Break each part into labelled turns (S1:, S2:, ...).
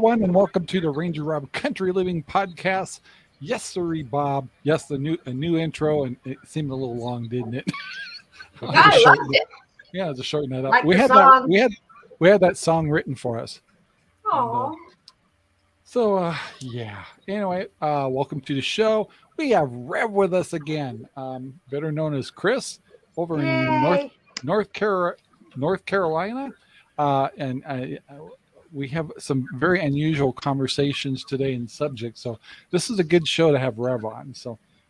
S1: everyone, and welcome to the Ranger Rob Country Living Podcast. Yes, sirree, Bob. Yes, a new intro, and it seemed a little long, didn't it?
S2: I loved it.
S1: Yeah, to shorten that up.
S2: Like
S1: we had that song written for us.
S2: Aww.
S1: Anyway, welcome to the show. We have Rev with us again, better known as Chris, over in North Carolina. We have some very unusual conversations today and subjects. So this is a good show to have Rev on.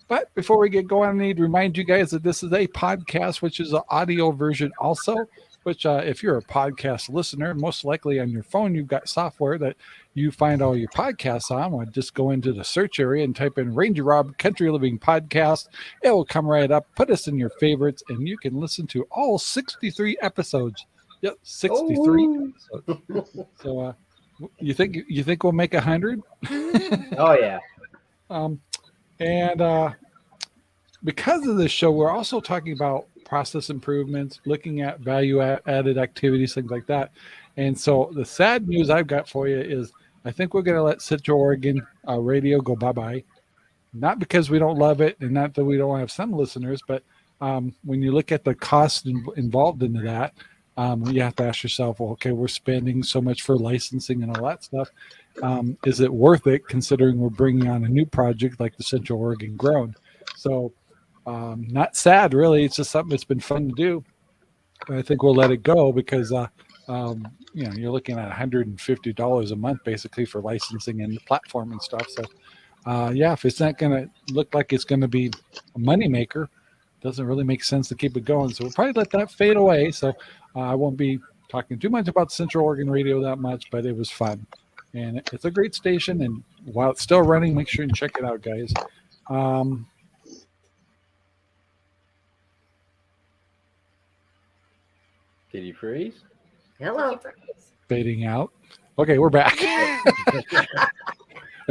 S1: But before we get going, I need to remind you guys that this is a podcast, which is an audio version also, which if you're a podcast listener, most likely on your phone, you've got software that you find all your podcasts on. Well, just go into the search area and type in Ranger Rob Country Living Podcast. It will come right up. Put us in your favorites, and you can listen to all 63 episodes. Yep, 63 episodes. So you think we'll make 100?
S3: Oh yeah.
S1: Because of this show, we're also talking about process improvements, looking at value-added activities, things like that. And so the sad news I've got for you is I think we're going to let Central Oregon radio go bye-bye. Not because we don't love it and not that we don't have some listeners, but when you look at the cost involved into that, you have to ask yourself, well, okay, we're spending so much for licensing and all that stuff. Is it worth it considering we're bringing on a new project like the Central Oregon Grown? So not sad, really. It's just something that's been fun to do. But I think we'll let it go because, you're looking at $150 a month basically for licensing and the platform and stuff. So, if it's not going to look like it's going to be a moneymaker, doesn't really make sense to keep it going. So we'll probably let that fade away. So I won't be talking too much about Central Oregon Radio that much, but it was fun. And it's a great station. And while it's still running, make sure and check it out, guys.
S3: Did you freeze?
S2: Hello.
S1: Fading out. Okay, we're back. I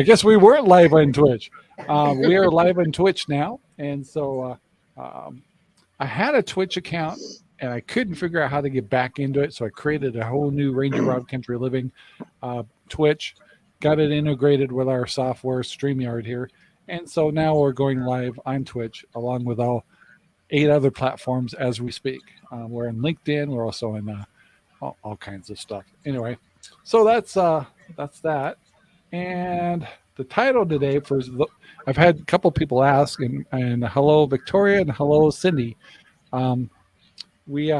S1: guess we weren't live on Twitch. We are live on Twitch now. And so I had a Twitch account and I couldn't figure out how to get back into it. So I created a whole new Ranger Rob Country Living Twitch, got it integrated with our software StreamYard here. And so now we're going live on Twitch along with all 8 other platforms as we speak. We're in LinkedIn. We're also in all kinds of stuff. Anyway, so that's that. And the title today I've had a couple people ask, and hello Victoria and hello Cindy. We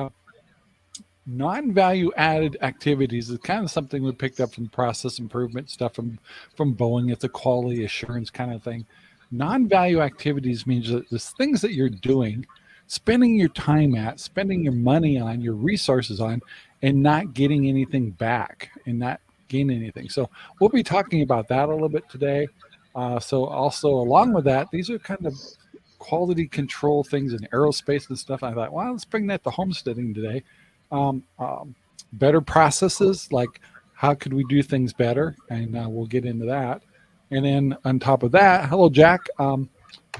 S1: non-value added activities is kind of something we picked up from process improvement stuff from Boeing. It's a quality assurance kind of thing. Non-value activities means that there's things that you're doing, spending your time at, spending your money on, your resources on, and not getting anything back and not gain anything. So we'll be talking about that a little bit today. So also along with that, these are kind of quality control things in aerospace and stuff. I thought, well, let's bring that to homesteading today. Better processes, like how could we do things better? And we'll get into that. And then on top of that, hello, Jack.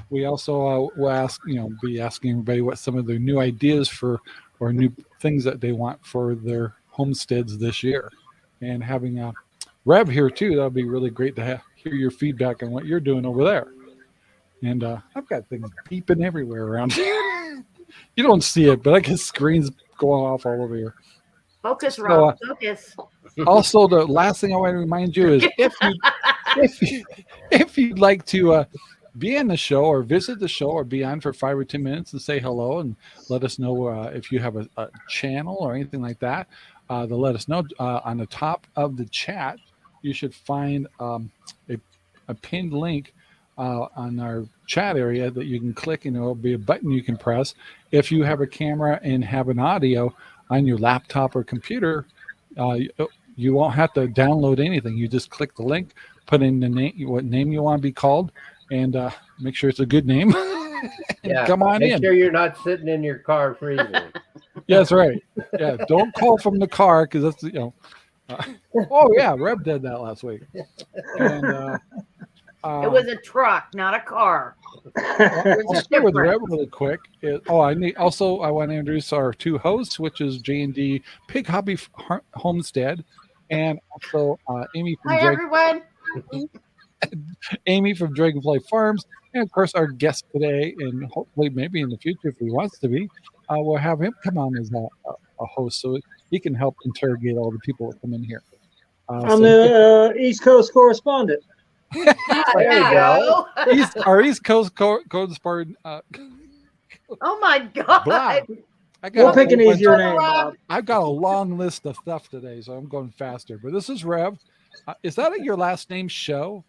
S1: We also will be asking everybody what some of their new ideas or new things that they want for their homesteads this year. And having Rev here too, that'll be really great to hear your feedback on what you're doing over there. And I've got things beeping everywhere around here. You don't see it, but I get screens going off all over here.
S2: Focus, Rob. Focus.
S1: Also, the last thing I want to remind you is if you'd like to be on the show or visit the show or be on for 5 or 10 minutes and say hello and let us know if you have a channel or anything like that, to let us know. On the top of the chat, you should find a pinned link on our chat area that you can click, and there'll be a button you can press. If you have a camera and have an audio on your laptop or computer, you won't have to download anything. You just click the link, put in the name, what name you want to be called, and make sure it's a good name.
S3: Yeah,
S1: come on in.
S3: Make sure you're not sitting in your car freezing.
S1: Yeah, that's right. Yeah, don't call from the car because that's oh yeah, Reb did that last week. And
S2: it was a truck, not a car.
S1: I'll start with Reb really quick. I want to introduce our 2 hosts, which is J&D Pig Hobby Homestead and also Aimee from
S2: Hi, everyone.
S1: Aimee from DragonFly Farms, and of course our guest today, and hopefully maybe in the future if he wants to be, we'll have him come on as a host so he can help interrogate all the people that come in here.
S4: I'm the East Coast correspondent.
S3: There you go.
S1: Our East Coast correspondent.
S2: Oh my God.
S1: Blah.
S4: We'll pick an easier name,
S2: Rob.
S4: Bob.
S1: I've got a long list of stuff today, so I'm going faster. But this is Rev. Is that your last name show?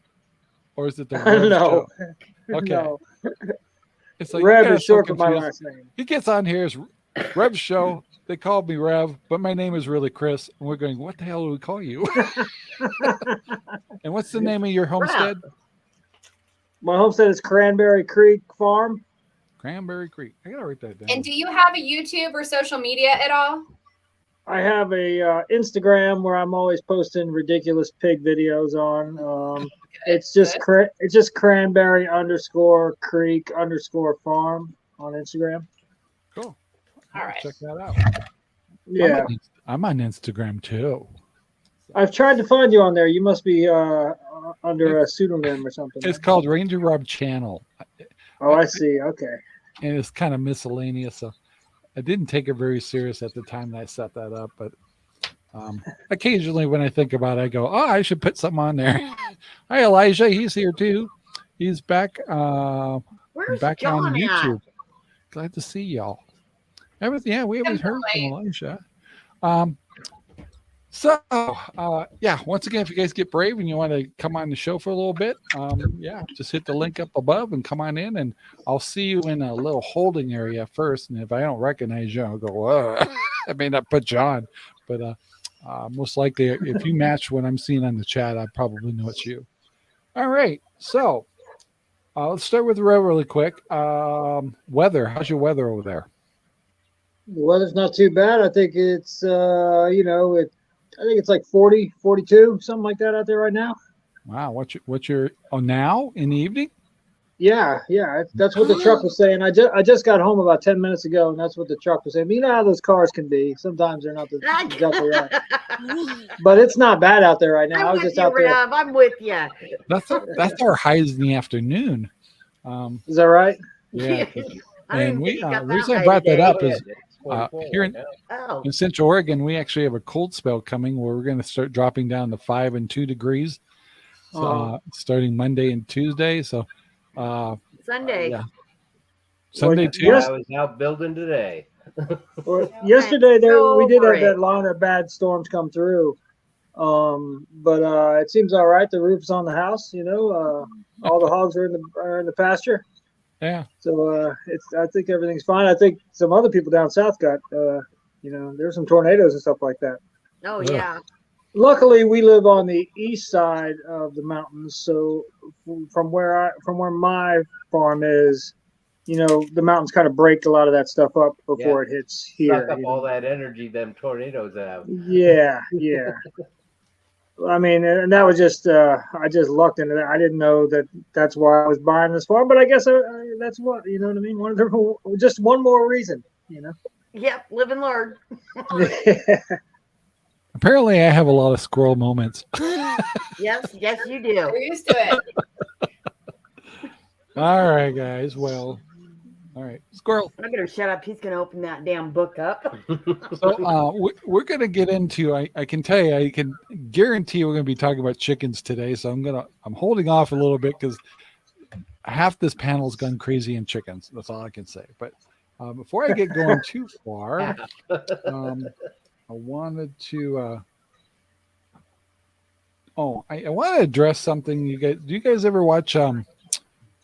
S1: Or is it the Rev
S4: No.
S1: show? Okay.
S4: No.
S1: It's like
S4: Rev is short for my last name.
S1: He gets on here as Rev show. They called me Rev, but my name is really Chris. And we're going, what the hell do we call you? And what's the name of your homestead?
S4: My homestead is Cranberry Creek Farm.
S1: Cranberry Creek. I gotta write that down.
S5: And do you have a YouTube or social media at all?
S4: I have a Instagram where I'm always posting ridiculous pig videos on. It's just Cranberry _Creek _farm on Instagram.
S1: Cool.
S5: All right.
S1: Check that out.
S4: Yeah,
S1: I'm on Instagram too.
S4: I've tried to find you on there. You must be under a pseudonym or something.
S1: It's called Ranger Rob Channel.
S4: Oh, I see. Okay.
S1: And it's kind of miscellaneous. So I didn't take it very serious at the time that I set that up, but occasionally when I think about it, I go, "Oh, I should put something on there." Hi, Elijah. He's here too. He's back.
S2: Where's
S1: Back
S2: John
S1: on
S2: at?
S1: YouTube. Glad to see y'all. Yeah, we haven't heard from Elijah. Once again, if you guys get brave and you want to come on the show for a little bit, just hit the link up above and come on in, and I'll see you in a little holding area first. And if I don't recognize you, I'll go, whoa. I may not put you on, but most likely if you match what I'm seeing on the chat, I probably know it's you. All right. So let's start with Rev really quick. Weather. How's your weather over there?
S4: The weather's not too bad. I think it's I think it's like 40, 42, something like that out there right now.
S1: Wow, what's your now in the evening?
S4: Yeah, that's what the truck was saying. I just got home about 10 minutes ago, and that's what the truck was saying. You know how those cars can be. Sometimes they're not exactly right. But it's not bad out there right now. I was just out there.
S2: Rob. I'm with you.
S1: That's our highs in the afternoon.
S4: Is that right?
S1: Yeah. And
S2: the
S1: the reason I brought that up is here
S2: Oh.
S1: in Central Oregon, we actually have a cold spell coming where we're going to start dropping down to 5 and 2 degrees. Starting Monday and Tuesday. So
S2: Sunday.
S1: Sunday too.
S3: I was out building today.
S4: Yesterday we did have
S2: it.
S4: that line of bad storms come through. But it seems all right. The roof's on the house, all the hogs are in the pasture.
S1: Yeah.
S4: So I think everything's fine. I think some other people down south got there's some tornadoes and stuff like that.
S2: Oh yeah.
S4: Luckily, we live on the east side of the mountains, so from where my farm is, the mountains kind of break a lot of that stuff up before it hits here.
S3: Suck up all that energy them tornadoes have.
S4: Yeah. I mean, and that was just I just lucked into that. I didn't know that's why I was buying this farm, but I guess that's what you know what I mean. Just one more reason,
S2: Yep. Live and learn.
S1: Apparently, I have a lot of squirrel moments.
S2: Yes, you do.
S5: We're used to it.
S1: All right, guys. Well, all right, squirrel.
S2: I better shut up. He's gonna open that damn book up.
S1: So we're gonna get into. I can tell you, I can guarantee we're gonna be talking about chickens today. So I'm holding off a little bit because half this panel's gone crazy in chickens. That's all I can say. But before I get going too far, I wanted to. I want to address something. You guys, do you guys ever watch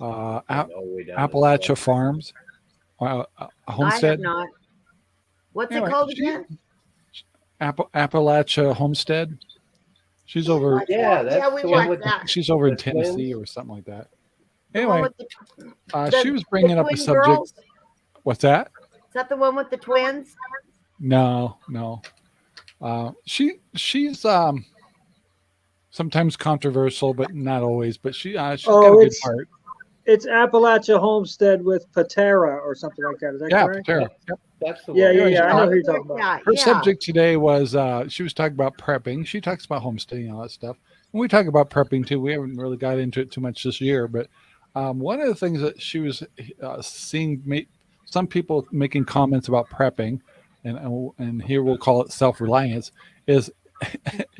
S1: Appalachia Farms? Homestead.
S2: I have not. What's it called again?
S1: Appalachia Homestead. She's over.
S3: Yeah, that's
S2: we
S3: the one
S2: watched
S3: with
S2: that.
S1: She's over in
S3: the
S1: Tennessee
S3: twins?
S1: or something like that.
S2: The one
S1: Anyway,
S2: with
S1: she was bringing up a
S2: twin
S1: subject.
S2: girls?
S1: What's that?
S2: Is that the one with the twins?
S1: No. She's sometimes controversial, but not always. But she's got a good heart.
S4: It's Appalachia Homestead with Patera or something like that. Is that correct?
S1: Patera. Yep.
S3: That's the
S4: Yeah,
S3: one.
S4: yeah. I know who you're talking about.
S2: Yeah,
S1: Her
S2: yeah.
S1: subject today was she was talking about prepping. She talks about homesteading and all that stuff. And we talk about prepping too. We haven't really got into it too much this year, but one of the things that she was seeing some people making comments about prepping, and here we'll call it self-reliance, is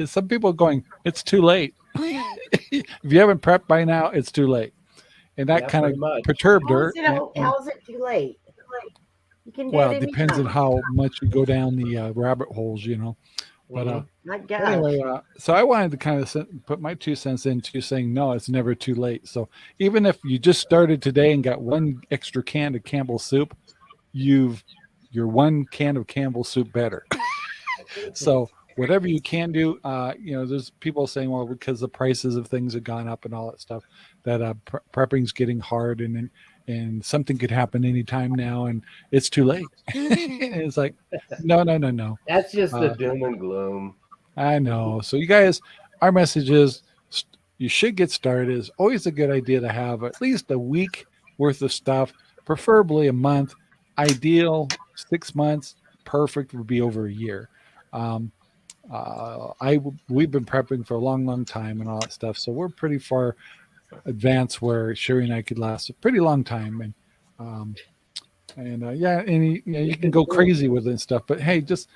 S1: some people going, it's too late. If you haven't prepped by now, it's too late. And that kind
S3: pretty
S1: of
S3: much.
S1: perturbed her.
S2: How is it too late? You can do
S1: Well,
S2: it
S1: it depends on
S2: anytime.
S1: how much you go down the rabbit holes, you know. But
S2: My gosh.
S1: anyway, so I wanted to kind of put my 2 cents into saying, no, it's never too late. So even if you just started today and got 1 extra can of Campbell's soup, you're 1 can of Campbell's soup better. So whatever you can do, there's people saying, well, because the prices of things have gone up and all that stuff, that prepping's getting hard and something could happen anytime now and it's too late. It's like, no.
S3: That's just the doom and gloom.
S1: I know. So you guys, our message is you should get started. It's always a good idea to have at least a week worth of stuff, preferably a month. Ideal 6 months. Perfect would be over a year. We've been prepping for a long time and all that stuff. So we're pretty far advanced where Sherry and I could last a pretty long time. You can go crazy with it and stuff, but hey, just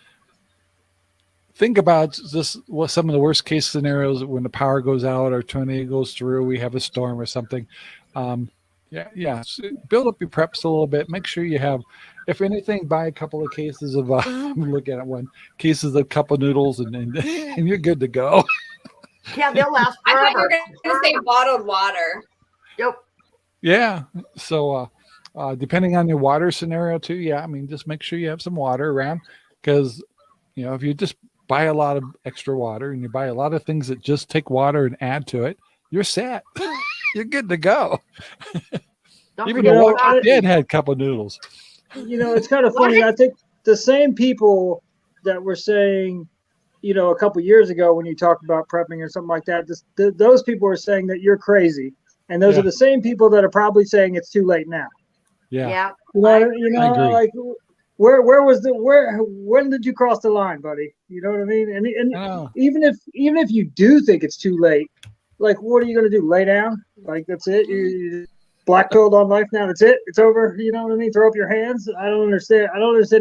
S1: think about what some of the worst case scenarios when the power goes out or tornado goes through, we have a storm or something. So build up your preps a little bit. Make sure you have, if anything, buy a couple of cases of look at it, cases of cup of noodles and you're good to go.
S2: Yeah, they'll last
S5: I thought you were
S2: forever.
S5: going to say bottled water.
S2: Yep.
S1: Yeah. So depending on your water scenario too, just make sure you have some water around, because if you just buy a lot of extra water and you buy a lot of things that just take water and add to it, you're set. You're good to go.
S2: Don't
S1: Even
S2: forget
S1: the
S2: about
S1: Walking
S2: it.
S1: Dead had a couple noodles.
S4: It's kind of funny. I think the same people that were saying, a couple years ago when you talked about prepping or something like that, those people are saying that you're crazy, and those are the same people that are probably saying it's too late now.
S1: Yeah.
S2: Yeah.
S1: I agree.
S4: Like when did you cross the line, buddy? You know what I mean? And even if you do think it's too late, like, what are you going to do? Lay down? Like, that's it? You black pilled on life now? That's it? It's over? You know what I mean? Throw up your hands? I don't understand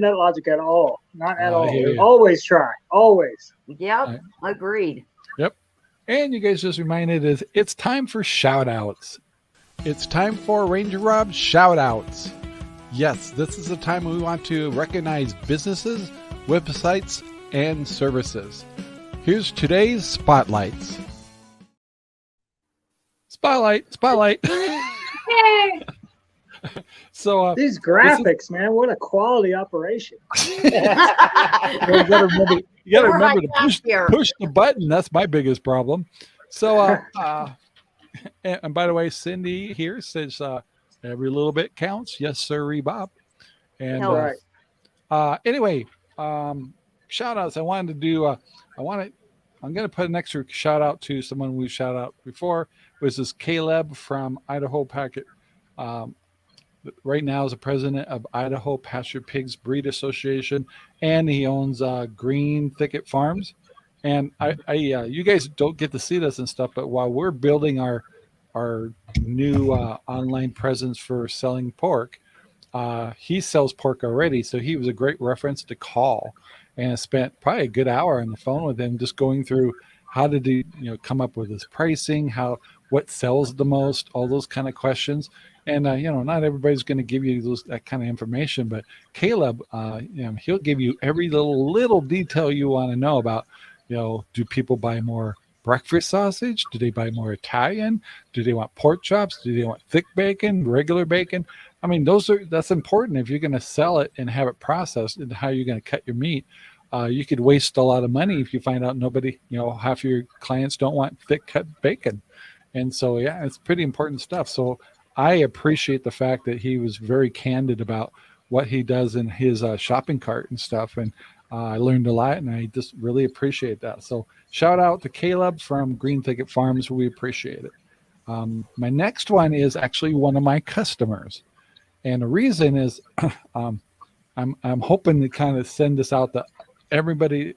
S4: that logic at all. Not at all. Always try. Always.
S2: Yep. Agreed.
S1: Yep. And you guys just reminded it's time for shout outs. It's time for Ranger Rob's shout outs. Yes, this is the time we want to recognize businesses, websites, and services. Here's today's spotlights. Spotlight.
S5: Yay!
S1: So
S4: these graphics, man, what a quality operation.
S1: you gotta remember to push the button. That's my biggest problem. So and by the way, Cindy here says every little bit counts. Yes, sir, Bob. And anyway, shout outs. I wanted to do I'm going to put an extra shout out to someone we've shout out before. It was this Caleb from Idaho Packet. Right now is the president of Idaho Pasture Pigs Breed Association, and he owns Green Thicket Farms. And you guys don't get to see this and stuff, but while we're building our new online presence for selling pork, he sells pork already, so he was a great reference to call. And I spent probably a good hour on the phone with him, just going through how did he come up with his pricing, what sells the most, all those kind of questions. And not everybody's going to give you that kind of information, but Caleb, he'll give you every little detail you want to know about. Do people buy more breakfast sausage? Do they buy more Italian? Do they want pork chops? Do they want thick bacon, regular bacon? I mean, that's important if you're going to sell it and have it processed, and how you're going to cut your meat. You could waste a lot of money if you find out half your clients don't want thick cut bacon. And so, it's pretty important stuff. So I appreciate the fact that he was very candid about what he does in his shopping cart and stuff. And I learned a lot, and I just really appreciate that. So shout out to Caleb from Green Thicket Farms. We appreciate it. My next one is actually one of my customers. And the reason is I'm hoping to kind of send this out to everybody.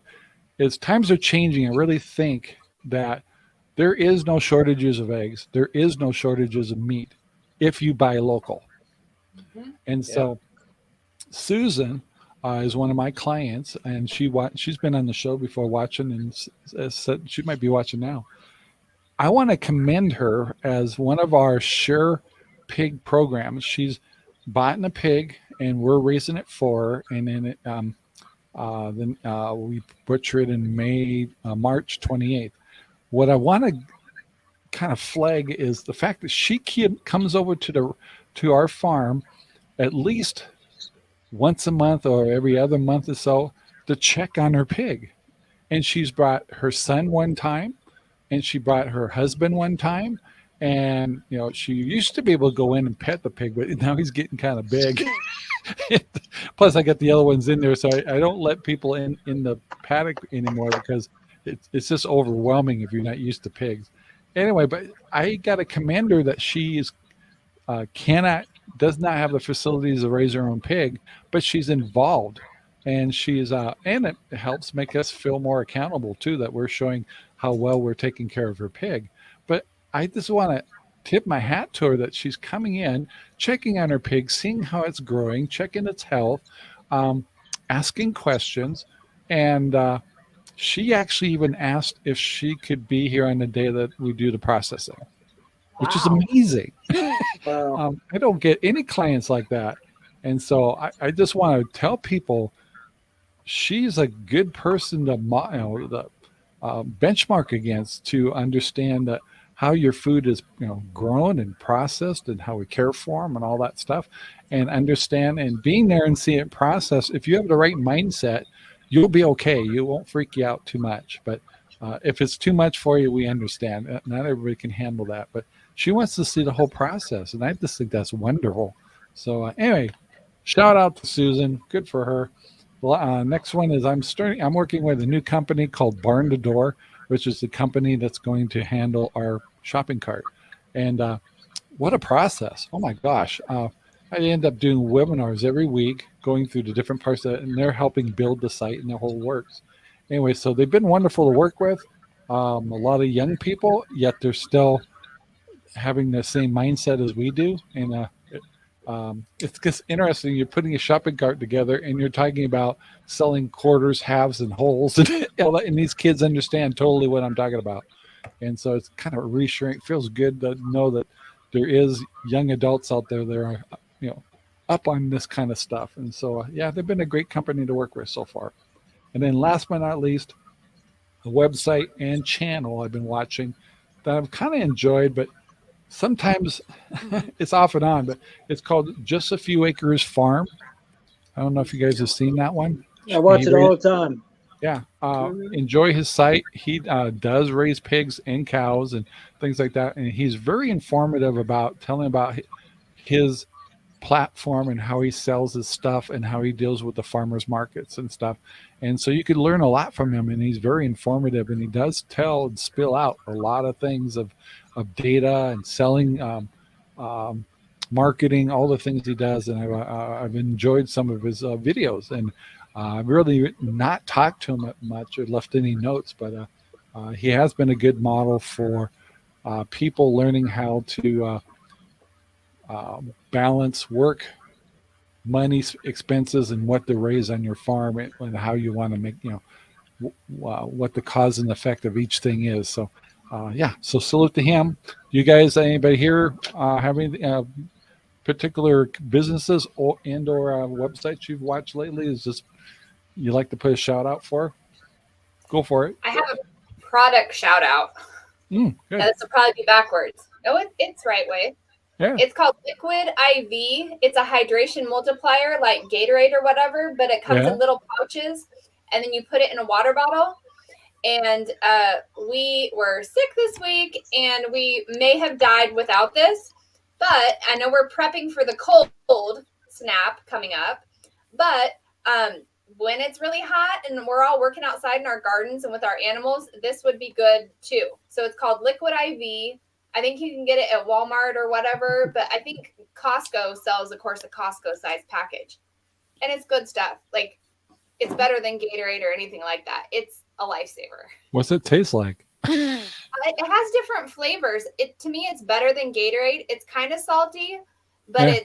S1: As times are changing, I really think that there is no shortages of eggs. There is no shortages of meat if you buy local. And so Susan is one of my clients, and she's been on the show before watching, and said she might be watching now. I want to commend her as one of our Sure Pig programs. She's bought a pig, and we're raising it for her, and then we butcher it in March 28th. What I want to kind of flag is the fact that she comes over to our farm at least once a month or every other month or so to check on her pig. And she's brought her son one time, and she brought her husband one time. And, she used to be able to go in and pet the pig, but now he's getting kind of big. Plus, I got the other ones in there, so I don't let people in the paddock anymore because it's just overwhelming if you're not used to pigs. Anyway, but I got to commend her that she does not have the facilities to raise her own pig, but she's involved, and and it helps make us feel more accountable too, that we're showing how well we're taking care of her pig. But I just want to tip my hat to her that she's coming in, checking on her pig, seeing how it's growing, checking its health, asking questions, and she actually even asked if she could be here on the day that we do the processing, which is amazing.
S4: Wow.
S1: I don't get any clients like that. And so I just want to tell people she's a good person to benchmark against, to understand that how your food is grown and processed and how we care for them and all that stuff, and understand and being there and seeing it processed. If you have the right mindset, you'll be okay. You won't freak you out too much. But if it's too much for you, we understand. Not everybody can handle that. But she wants to see the whole process, and I just think that's wonderful. So anyway, shout out to Susan. Good for her. Next one is I'm working with a new company called Barn to Door, which is the company that's going to handle our shopping cart. And what a process. Oh my gosh. I end up doing webinars every week, going through the different parts of it, and they're helping build the site and the whole works. Anyway, so they've been wonderful to work with. A lot of young people, yet they're still having the same mindset as we do. And it's just interesting. You're putting a shopping cart together and you're talking about selling quarters, halves, and wholes, and these kids understand totally what I'm talking about. And so it's kind of reassuring. It feels good to know that there is young adults out there that are, up on this kind of stuff. And so, they've been a great company to work with so far. And then last but not least, a website and channel I've been watching that I've kind of enjoyed, but sometimes it's off and on, but it's called Just a Few Acres Farm. I don't know if you guys have seen that one.
S4: I watch it all the time.
S1: Yeah. Enjoy his site. He does raise pigs and cows and things like that. And he's very informative about telling about his platform and how he sells his stuff and how he deals with the farmers markets and stuff. And so you could learn a lot from him, and he's very informative, and he does tell and spill out a lot of things of data and selling, marketing, all the things he does. And I've enjoyed some of his videos, and I've really not talked to him much or left any notes, but he has been a good model for people learning how to balance work, money, expenses, and what to raise on your farm, and how you want to make, what the cause and effect of each thing is. So, so salute to him. You guys, anybody here have any particular businesses or websites you've watched lately? Is this you like to put a shout out for? Go for it.
S5: I have a product shout out.
S1: Good.
S5: This will probably be backwards. No, it's right way.
S1: Yeah.
S5: It's called Liquid IV. It's a hydration multiplier like Gatorade or whatever, but it comes in little pouches, and then you put it in a water bottle. And we were sick this week, and we may have died without this, but I know we're prepping for the cold snap coming up. But when it's really hot and we're all working outside in our gardens and with our animals, this would be good too. So it's called Liquid IV. I think you can get it at Walmart or whatever, but I think Costco sells, of course, a Costco size package, and it's good stuff. Like, it's better than Gatorade or anything like that. It's a lifesaver.
S1: What's it taste like?
S5: It has different flavors. To me, it's better than Gatorade. It's kind of salty, but
S1: Yeah.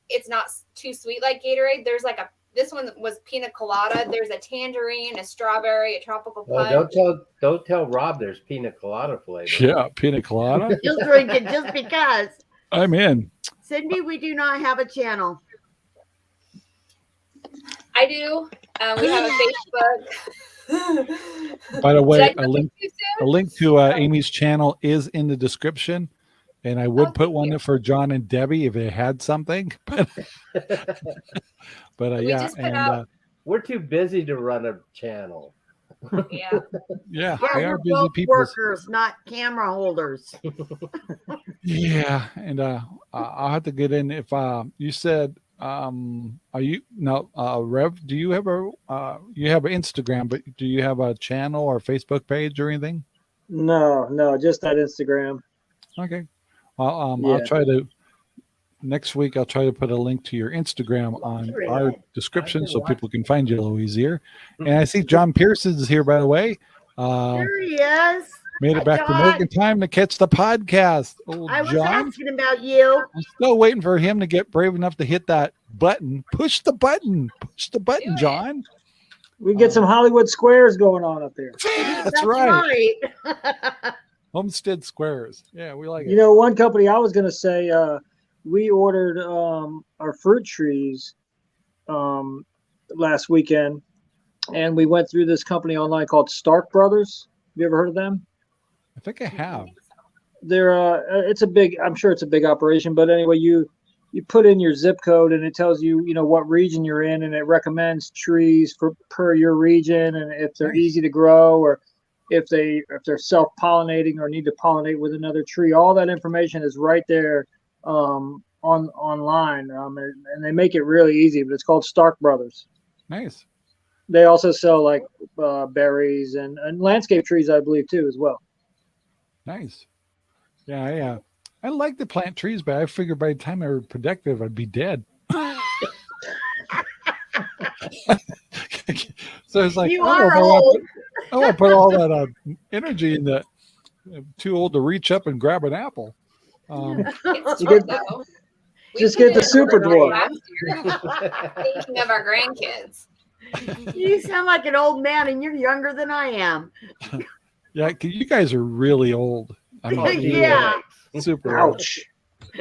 S5: it's not too sweet like Gatorade. There's like this one was pina colada. There's a tangerine, a strawberry, a tropical punch.
S3: Don't tell Rob there's pina colada flavor.
S1: Yeah, pina colada.
S2: He'll drink it just because.
S1: I'm in.
S2: Cindy, we do not have a channel.
S5: I do. We have a Facebook.
S1: By the way,
S5: Did I
S1: a
S5: go
S1: link
S5: too soon?
S1: a link to Amy's channel is in the description, and I would
S5: Oh,
S1: put
S5: thank
S1: one
S5: you.
S1: for John and Debbie if they had something. But
S5: We
S1: yeah,
S5: just put
S1: and
S5: out-
S3: We're too busy to run a channel.
S5: Yeah.
S1: yeah,
S2: Yeah,
S1: they are
S2: we're
S1: busy
S2: both
S1: people.
S2: workers, not camera holders.
S1: Yeah, and I'll have to get in. If you said, are you no Rev? Do you have you have an Instagram, but do you have a channel or Facebook page or anything?
S4: No, just that Instagram.
S1: Okay, well,
S4: Yeah.
S1: I'll try to next week. I'll try to put a link to your Instagram on our description so people can find you a little easier. And I see John Pearson is here, by the way.
S2: There he is.
S1: Made it back to
S2: John.
S1: Morgan time to catch the podcast. Oh,
S2: I was
S1: John.
S2: asking about you.
S1: I'm still waiting for him to get brave enough to hit that button. Push the button. Push the
S5: Do
S1: button,
S5: it.
S1: John.
S4: We get some Hollywood squares going on up there.
S1: That's right.
S2: right.
S1: Homestead Squares. Yeah, we like
S4: You
S1: it.
S4: know, one company I was going to say, we ordered our fruit trees last weekend, and we went through this company online called Stark Brothers. Have you ever heard of them?
S1: I think I have.
S4: They're it's a big, I'm sure it's a big operation, but anyway, you put in your zip code and it tells you, you know, what region you're in, and it recommends trees per your region, and if they're
S1: Nice.
S4: easy to grow, or if they're self-pollinating or need to pollinate with another tree. All that information is right there online, and they make it really easy. But it's called Stark Brothers.
S1: Nice.
S4: They also sell like berries and landscape trees, I believe, too, as well.
S1: Nice. Yeah, I like to plant trees, but I figured by the time I were productive, I'd be dead. So it's like,
S2: You
S1: I don't know
S2: are
S1: if
S2: old.
S1: I want to put all that energy in that. I'm too old to reach up and grab an apple.
S5: It's
S4: You
S5: true,
S4: get-
S5: though. We
S4: just
S5: put
S4: get the
S5: in
S4: super
S5: overnight
S4: dwarf.
S5: last year, thinking of our grandkids.
S2: You sound like an old man, and you're younger than I am.
S1: Yeah, 'cause you guys are really old. I'm
S3: Oh,
S1: not
S2: Yeah.
S1: super old.
S4: Ouch.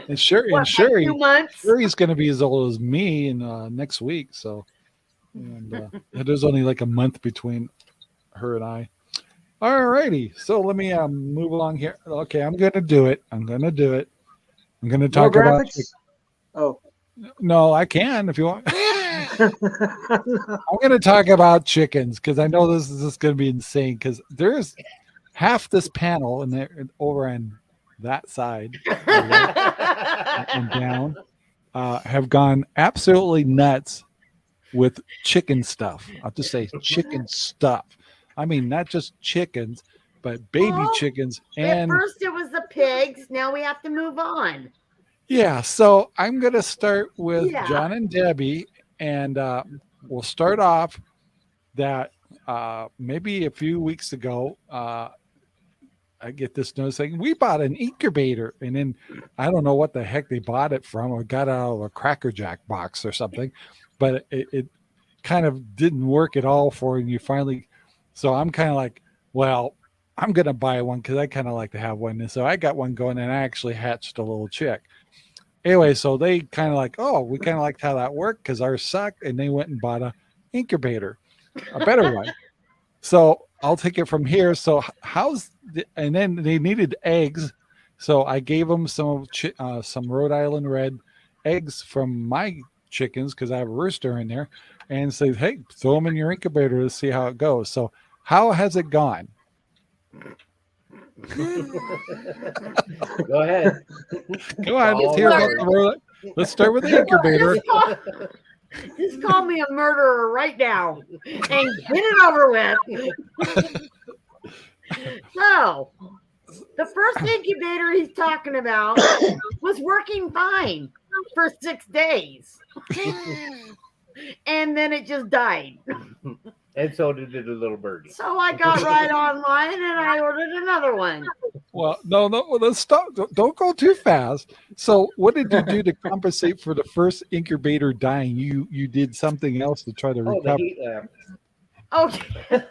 S1: And Sherry,
S2: What,
S1: and
S2: like
S1: Sherry,
S2: 2 months?
S1: Sherry's going to be as old as me in next week. So, and there's only like a month between her and I. All righty. So let me move along here. Okay, I'm going to do it. I'm going to
S4: No
S1: talk about.
S4: graphics? Oh.
S1: No, I can if you want. I'm going to talk about chickens because I know this is just going to be insane because there's half this panel and they're over on that side and down have gone absolutely nuts with chicken stuff. I'll just say chicken stuff. I mean, not just chickens, but baby
S2: Well,
S1: chickens.
S2: At
S1: And
S2: first it was the pigs. Now we have to move on.
S1: yeah, so I'm going to start with
S2: Yeah.
S1: John and Debbie, and we'll start off that maybe a few weeks ago, I get this notice saying we bought an incubator, and then I don't know what the heck they bought it from or got out of a Cracker Jack box or something, but it kind of didn't work at all for you finally. So I'm kind of like, well, I'm going to buy one because I kind of like to have one. And so I got one going, and I actually hatched a little chick. Anyway, so they kind of like, oh, we kind of liked how that worked because ours sucked, and they went and bought a incubator, a better one. So I'll take it from here. So and then they needed eggs, so I gave them some Rhode Island Red eggs from my chickens because I have a rooster in there, and say, hey, throw them in your incubator to see how it goes. So how has it gone?
S3: Go ahead.
S1: Go on, let's hear about the Rhode. Let's start with the incubator.
S2: Just call me a murderer right now and get it over with. So, The first incubator he's talking about was working fine for 6 days. And then it just died.
S3: And so did the little birdie.
S2: So I got right online and I ordered another one.
S1: Well, no, let's stop. Don't go too fast. So, what did you do to compensate for the first incubator dying? You did something else to try to
S3: Oh, the
S1: recover.
S3: heat lamp.
S2: Okay.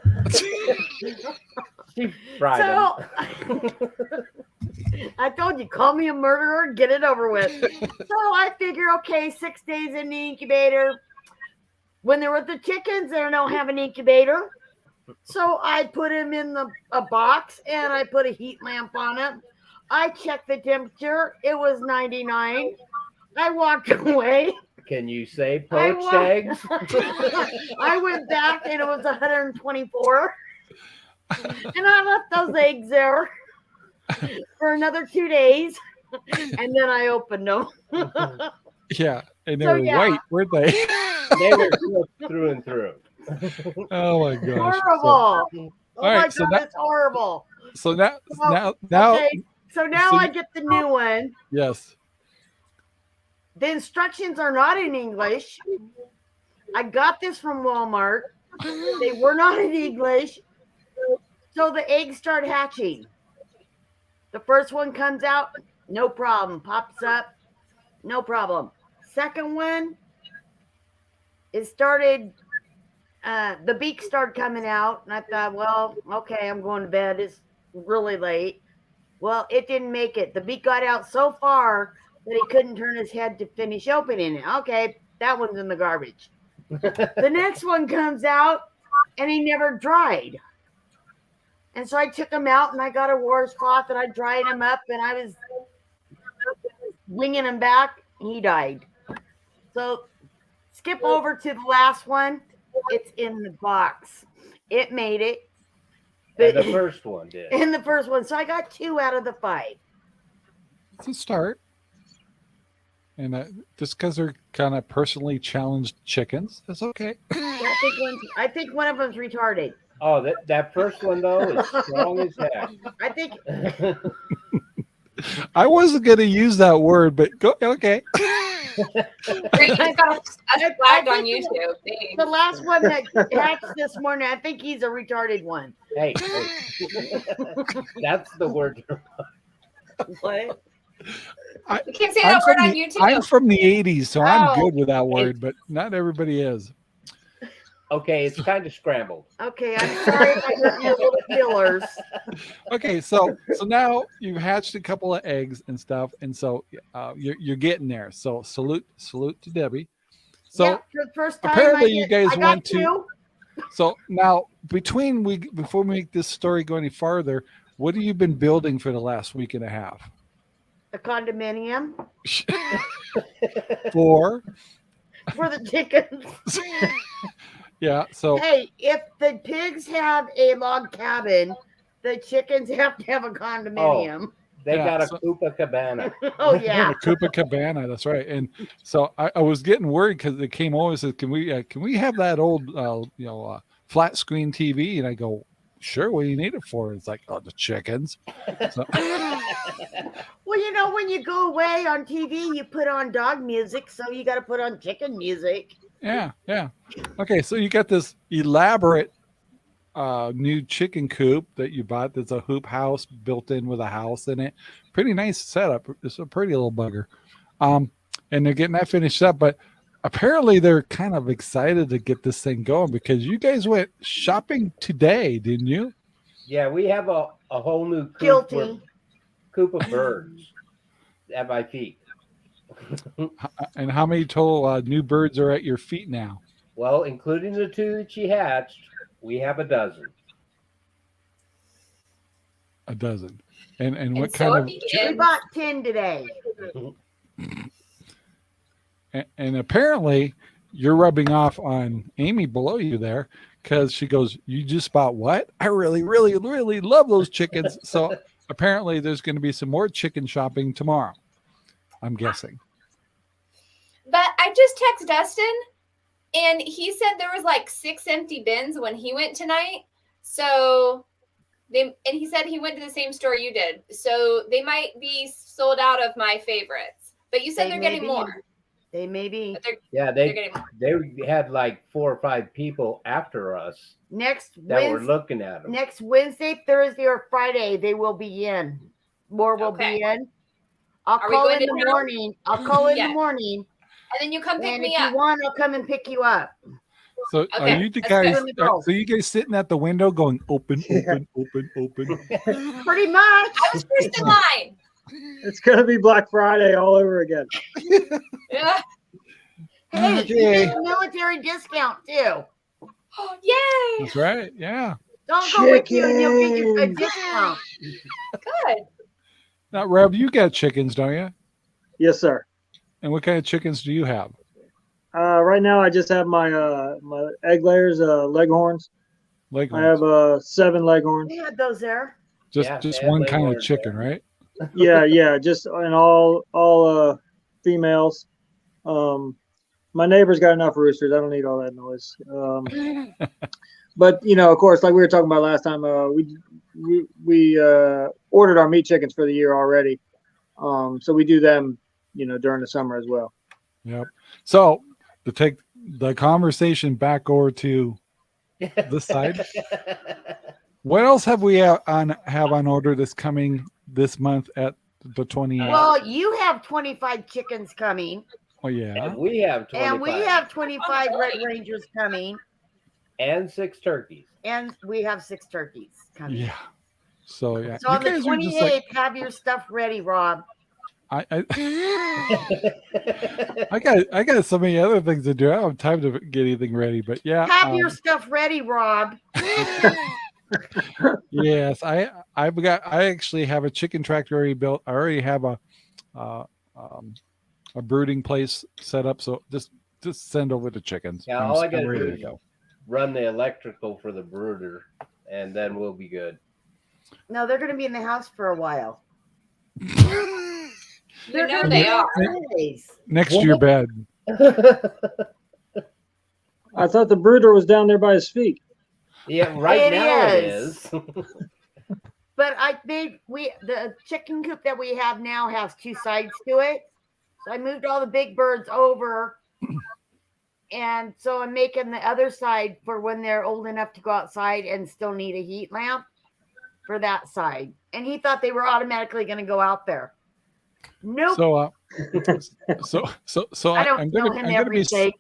S3: She fried
S2: So
S3: them.
S2: I told you, call me a murderer, get it over with. So I figure, okay, 6 days in the incubator. When they're with the chickens, they don't have an incubator. So I put them in a box and I put a heat lamp on it. I checked the temperature. It was 99. I walked away.
S3: Can you say poached eggs?
S2: I went back and it was 124. And I left those eggs there for another 2 days. And then I opened them.
S1: Yeah, and they
S2: So,
S1: were
S2: yeah.
S1: white, weren't they?
S3: They were cooked through and through.
S1: Oh my gosh!
S2: Horrible.
S1: All
S2: Oh
S1: right,
S2: my
S1: so
S2: God,
S1: that-
S2: it's horrible.
S1: So now,
S2: Well,
S1: now,
S2: Okay, so now
S1: so-
S2: I get the new one.
S1: yes.
S2: The instructions are not in English. I got this from Walmart. They were not in English. So the eggs start hatching. The first one comes out, no problem. Pops up, no problem. Second one, it started, the beak started coming out. And I thought, well, okay, I'm going to bed. It's really late. Well, it didn't make it. The beak got out so far that he couldn't turn his head to finish opening it. Okay, that one's in the garbage. The next one comes out and he never dried. And so I took him out and I got a washcloth and I dried him up and I was winging him back. He died. So skip over to the last one. It's in the box. It made it.
S3: And the first one did.
S2: In the first one. So I got 2 out of the 5.
S1: It's a start. And just because they're kind of personally challenged chickens, that's okay.
S2: I think one of them's retarded.
S3: Oh, that first one, though, is strong as heck.
S2: I think
S1: I wasn't going to use that word, but go okay.
S5: Great, you got us flagged on YouTube. Thanks.
S2: the last one that hatched this morning, I think he's a retarded one.
S3: Hey, that's the word.
S2: What?
S5: You can't say that word on YouTube.
S1: I'm from the 80s, so I'm
S5: Oh.
S1: good with that word, but not everybody is.
S3: Okay, it's kind of scrambled.
S2: Okay, I'm sorry if I hurt your little feelers.
S1: Okay, so now you've hatched a couple of eggs and stuff, and so you're getting there. So salute to Debbie. So
S2: Yeah, for the first time,
S1: apparently you guys
S2: I got
S1: went to-
S2: 2.
S1: so now before we make this story go any farther, what have you been building for the last week and a half?
S2: A condominium
S1: For
S2: for the chickens.
S1: yeah, so
S2: Hey, if the pigs have a log cabin, the chickens have to have a condominium.
S3: They
S1: Yeah,
S3: got a
S1: so-
S3: Koopa Cabana.
S2: Oh, yeah.
S1: Koopa Cabana, that's right. And so I was getting worried because they came over and said, "Can we have that old flat screen TV?" And I go, "Sure. What do you need it for?" It's like, "Oh, the chickens." So,
S2: Well, when you go away on TV, you put on dog music, so you got to put on chicken music.
S1: yeah. Okay, so you got this elaborate new chicken coop that you bought. That's a hoop house built in with a house in it. Pretty nice setup. It's a pretty little bugger. And they're getting that finished up, but apparently they're kind of excited to get this thing going because you guys went shopping today, didn't you?
S3: Yeah, we have a whole new
S2: Guilty.
S3: coop of birds at my feet.
S1: And how many total new birds are at your feet now?
S3: Well, including the 2 that she hatched, we have a dozen.
S1: A dozen. And what
S5: And so
S1: kind
S5: it
S1: of
S2: We
S5: begins.
S2: bought 10 today.
S1: and apparently you're rubbing off on Amy below you there because she goes, "You just bought what? I really, really, really love those chickens." So apparently there's going to be some more chicken shopping tomorrow, I'm guessing.
S5: But I just texted Dustin, and he said there was like 6 empty bins when he went tonight. So And he said he went to the same store you did. So they might be sold out of my favorites. But you said they're getting more.
S2: They may be.
S3: Yeah, they had like 4 or 5 people after us
S2: Next
S3: that were looking at them.
S2: Next Wednesday, Thursday, or Friday, they will be in. More will be in. I'll call in the morning. I'll call in the morning.
S5: And then you come pick me
S2: up. If you want, I'll come and pick you up.
S1: So are you the guys? So you guys sitting at the window going open, open, open, open?
S2: Pretty much.
S5: I was first in line.
S4: It's gonna be Black Friday all over again.
S5: Yeah.
S2: Hey, you get a military discount too.
S5: Oh, yay!
S1: That's right. Yeah.
S2: Don't go with you, and you'll get your discount.
S5: Good.
S1: Now, Rob, you got chickens, don't you?
S4: Yes, sir.
S1: And what kind of chickens do you have?
S4: Right now, I just have my my egg layers, leghorns.
S1: Leghorns.
S4: I have 7 leghorns.
S2: We had those there.
S1: Just one kind of chicken, right?
S4: Yeah, just and all females. My neighbor's got enough roosters. I don't need all that noise. But of course, like we were talking about last time, we ordered our meat chickens for the year already. So we do them, during the summer as well.
S1: Yep. So to take the conversation back over to this side, what else have we on order that's coming this month at the 28th?
S2: Well, you have 25 chickens coming.
S1: Oh yeah.
S3: And we have 25.
S2: And we have 25 Red Rangers coming.
S3: And 6 turkeys.
S2: And we have 6 turkeys coming.
S1: Yeah. So yeah.
S2: So on the 28th, have your stuff ready, Rob.
S1: I got so many other things to do. I don't have time to get anything ready, but yeah.
S2: Have your stuff ready, Rob.
S1: Yes, I actually have a chicken tractor already built. I already have a brooding place set up. So just send over the chickens.
S3: Yeah, all I got to do is run the electrical for the brooder, and then we'll be good.
S2: No, they're going to be in the house for a while.
S5: You know they are.
S1: Next to your bed.
S4: I thought the brooder was down there by his feet.
S3: Yeah, right now it is.
S2: But the chicken coop that we have now has 2 sides to it. So I moved all the big birds over. And so I'm making the other side for when they're old enough to go outside and still need a heat lamp for that side. And he thought they were automatically going to go out there. Nope.
S1: So
S2: I don't
S1: I'm
S2: know
S1: gonna
S2: him every day.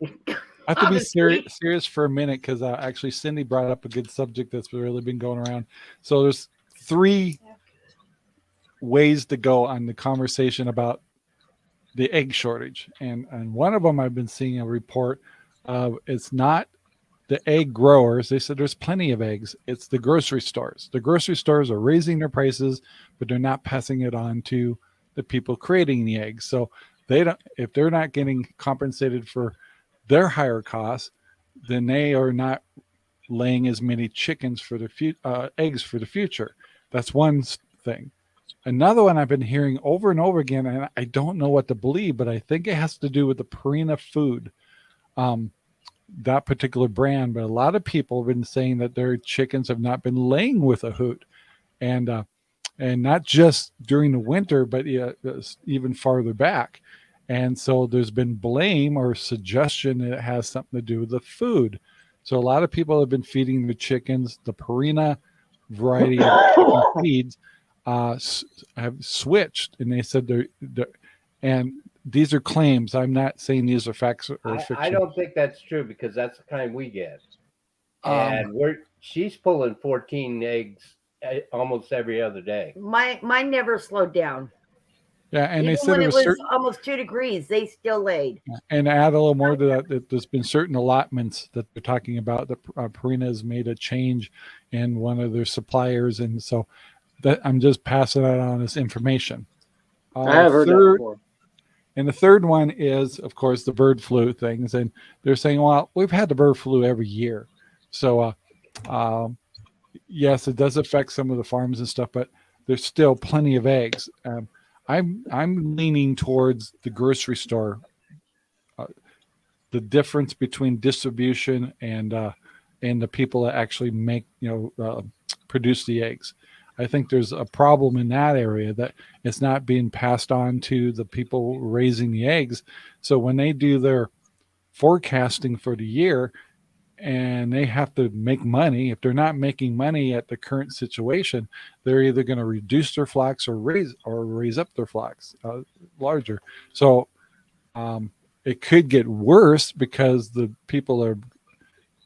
S1: I have to be serious for a minute because actually Cindy brought up a good subject that's really been going around. So there's 3 ways to go on the conversation about the egg shortage, and one of them I've been seeing a report of. It's not the egg growers. They said there's plenty of eggs. It's the grocery stores. The grocery stores are raising their prices, but they're not passing it on to the people creating the eggs. So if they're not getting compensated for their higher costs, then they are not laying as many chickens for the eggs for the future. That's one thing. Another one I've been hearing over and over again, and I don't know what to believe, but I think it has to do with the Purina food, that particular brand. But a lot of people have been saying that their chickens have not been laying with a hoot, and not just during the winter, but even farther back. And so there's been blame or suggestion that it has something to do with the food. So a lot of people have been feeding the chickens the Purina variety of feeds. Have switched, and they said and these are claims. I'm not saying these are facts or fiction.
S3: I don't think that's true because that's the kind we get. And she's pulling 14 eggs almost every other day.
S2: Mine never slowed down.
S1: Yeah, and
S2: even
S1: they said
S2: when
S1: it was
S2: almost 2 degrees, they still laid.
S1: And add a little more to that, there's been certain allotments that they're talking about. The Purina has made a change in one of their suppliers, and so that I'm just passing that on as information.
S4: I have heard that before.
S1: And the third one is, of course, the bird flu things, and they're saying, well, we've had the bird flu every year, so yes, it does affect some of the farms and stuff, but there's still plenty of eggs. I'm leaning towards the grocery store. The difference between distribution and the people that actually make produce the eggs. I think there's a problem in that area that it's not being passed on to the people raising the eggs. So when they do their forecasting for the year and they have to make money, if they're not making money at the current situation, they're either going to reduce their flocks or raise up their flocks larger. So it could get worse because the people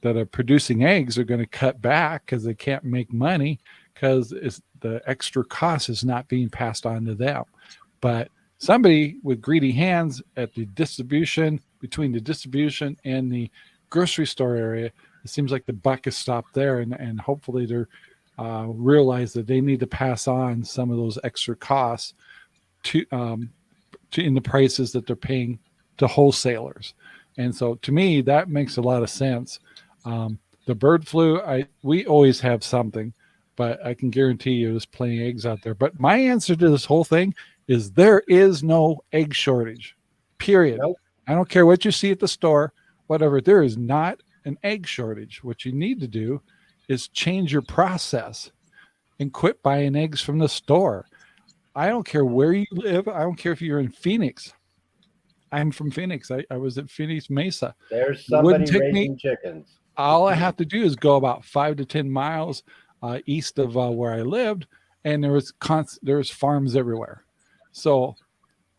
S1: that are producing eggs are going to cut back because they can't make money because the extra cost is not being passed on to them. But somebody with greedy hands at the distribution, between the distribution and the grocery store area, it seems like the buck is stopped there, and hopefully they're realize that they need to pass on some of those extra costs to in the prices that they're paying to wholesalers. And so to me, that makes a lot of sense. The bird flu, we always have something, but I can guarantee you there's plenty of eggs out there. But my answer to this whole thing is there is no egg shortage, period.
S3: Nope.
S1: I don't care what you see at the store, whatever. There is not an egg shortage. What you need to do is change your process and quit buying eggs from the store. I don't care where you live. I don't care if you're in Phoenix. I'm from Phoenix. I was at Phoenix Mesa.
S3: There's somebody raising chickens.
S1: All I have to do is go about 5 to 10 miles east of where I lived, and there was farms everywhere. So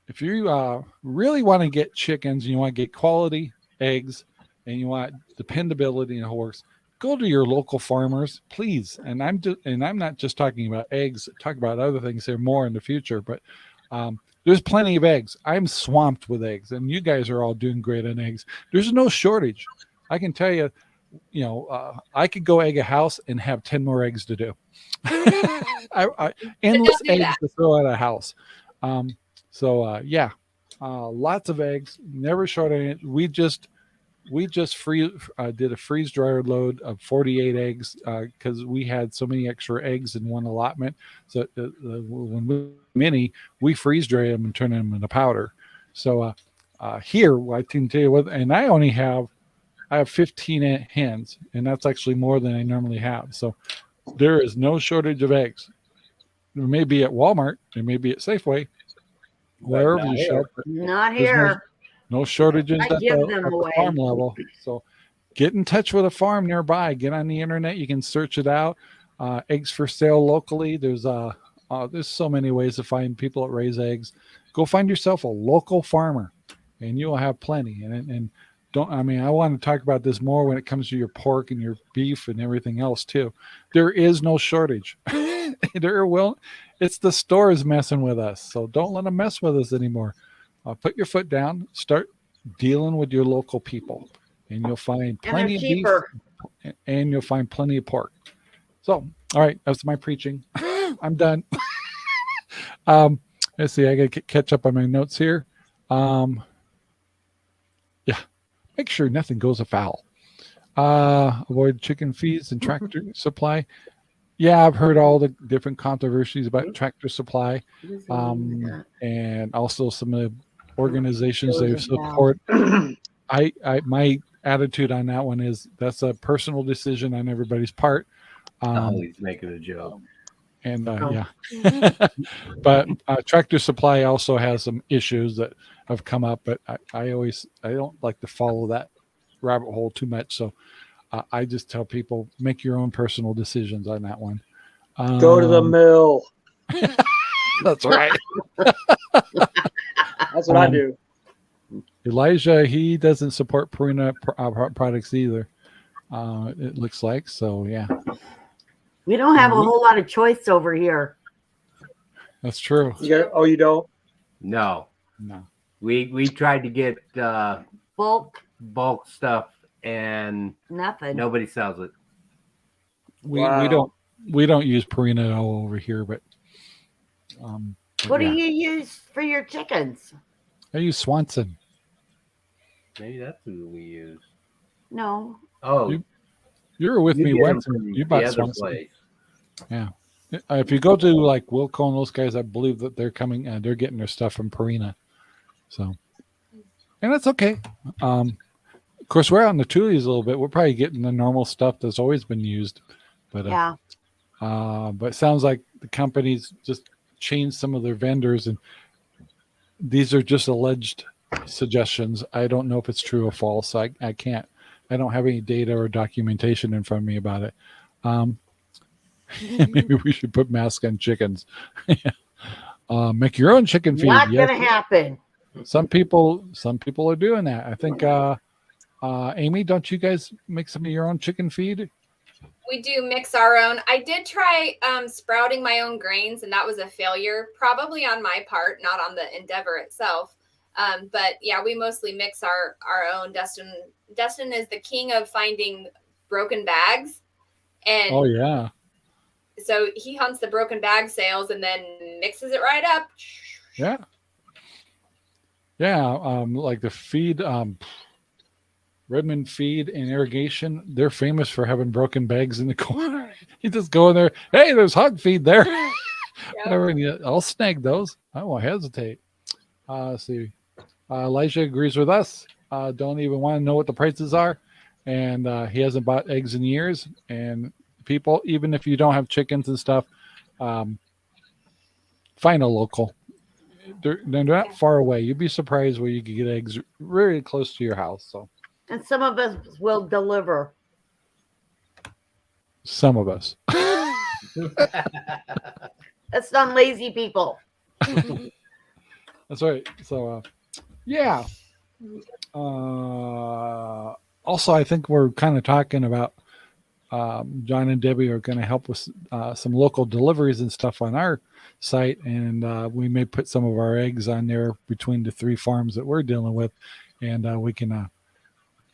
S1: if you really want to get chickens, and you want to get quality eggs, and you want dependability in a horse, go to your local farmers, please. And I'm not just talking about eggs. Talk about other things here more in the future, but there's plenty of eggs. I'm swamped with eggs, and you guys are all doing great on eggs. There's no shortage. I can tell you, I could go egg a house and have 10 more eggs to do. Endless eggs to throw at a house. Lots of eggs, never short on it. We just did a freeze dryer load of 48 eggs because we had so many extra eggs in one allotment. So when we freeze dry them and turn them into powder. So here, I can tell you what, and I have 15 hens, and that's actually more than I normally have. So there is no shortage of eggs. There may be at Walmart, there may be at Safeway, wherever you shop.
S2: Not here.
S1: No shortages
S2: I
S1: at
S2: give
S1: the
S2: them away.
S1: farm level. So get in touch with a farm nearby. Get on the internet. You can search it out. Eggs for sale locally. There's so many ways to find people that raise eggs. Go find yourself a local farmer, and you'll have plenty. And I want to talk about this more when it comes to your pork and your beef and everything else too. There is no shortage. It's the stores messing with us. So don't let them mess with us anymore. Put your foot down, start dealing with your local people, and you'll find plenty of beef, and you'll find plenty of pork. So, all right, that's my preaching. I'm done. Let's see, I got to catch up on my notes here. Make sure nothing goes afoul. Avoid chicken feeds and tractor supply. Yeah, I've heard all the different controversies about tractor supply, and also some of the organizations they support. My attitude on that one is that's a personal decision on everybody's part.
S3: He's making a joke.
S1: And but Tractor Supply also has some issues that have come up, but I don't like to follow that rabbit hole too much. So I just tell people, make your own personal decisions on that one.
S4: Go to the mill.
S1: That's right.
S4: That's what I do.
S1: Elijah, he doesn't support Purina products either. It looks like, so yeah.
S2: We don't have a whole lot of choice over here.
S1: That's true.
S4: You don't?
S3: No. We tried to get bulk stuff, and
S2: nothing.
S3: Nobody sells it.
S1: We don't use Purina at all over here, but
S2: what do you use for your chickens?
S1: I use Swanson.
S3: Maybe that's who we use.
S2: No.
S3: Oh,
S1: you were with me once. You bought Swanson. Place. Yeah. If you go to like Wilco and those guys, I believe that they're coming and they're getting their stuff from Purina. So, and that's okay. Of course, we're out in the Tulies a little bit. We're probably getting the normal stuff that's always been used. But But it sounds like the companies just changed some of their vendors, and these are just alleged suggestions. I don't know if it's true or false. I don't have any data or documentation in front of me about it. Maybe we should put masks on chickens. Make your own chicken feed.
S2: Not
S1: Yes.
S2: gonna happen.
S1: Some people are doing that. I think Amy, don't you guys make some of your own chicken feed?
S5: We do mix our own. I did try sprouting my own grains, and that was a failure, probably on my part, not on the endeavor itself. But yeah, we mostly mix our own. Dustin is the king of finding broken bags. And
S1: Oh yeah.
S5: so he hunts the broken bag sales and then mixes it right up.
S1: Yeah. Yeah. Like the feed, Redmond Feed and Irrigation, they're famous for having broken bags in the corner. You just go in there, hey, there's hog feed there. Whatever, and I'll snag those. I won't hesitate. Let's see. Elijah agrees with us. Don't even want to know what the prices are. And he hasn't bought eggs in years. And people, even if you don't have chickens and stuff, find a local. They're not far away. You'd be surprised where you can get eggs really close to your house. So.
S2: And some of us will deliver.
S1: Some of us.
S2: That's not lazy people.
S1: That's right. So, yeah. Also, I think we're kind of talking about John and Debbie are going to help with some local deliveries and stuff on our site, and we may put some of our eggs on there between the 3 farms that we're dealing with, and we can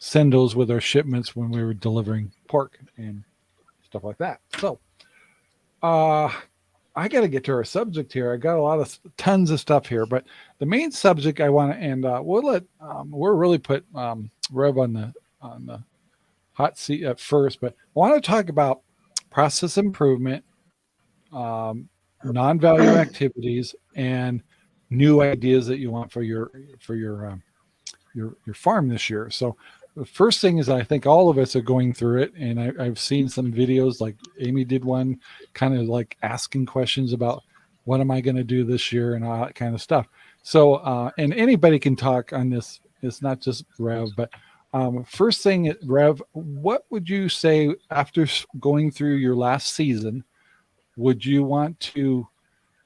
S1: send those with our shipments when we were delivering pork and stuff like that. So, I got to get to our subject here. I got tons of stuff here, but the main subject I want to, and we'll really put Rob on the hot seat at first, but I want to talk about process improvement, non-value activities, and new ideas that you want for your farm this year. So the first thing is, I think all of us are going through it, and I've seen some videos, like Amy did one, kind of like asking questions about what am I going to do this year and all that kind of stuff. So, and anybody can talk on this. It's not just Rev, but first thing, Rev, what would you say after going through your last season? Would you want to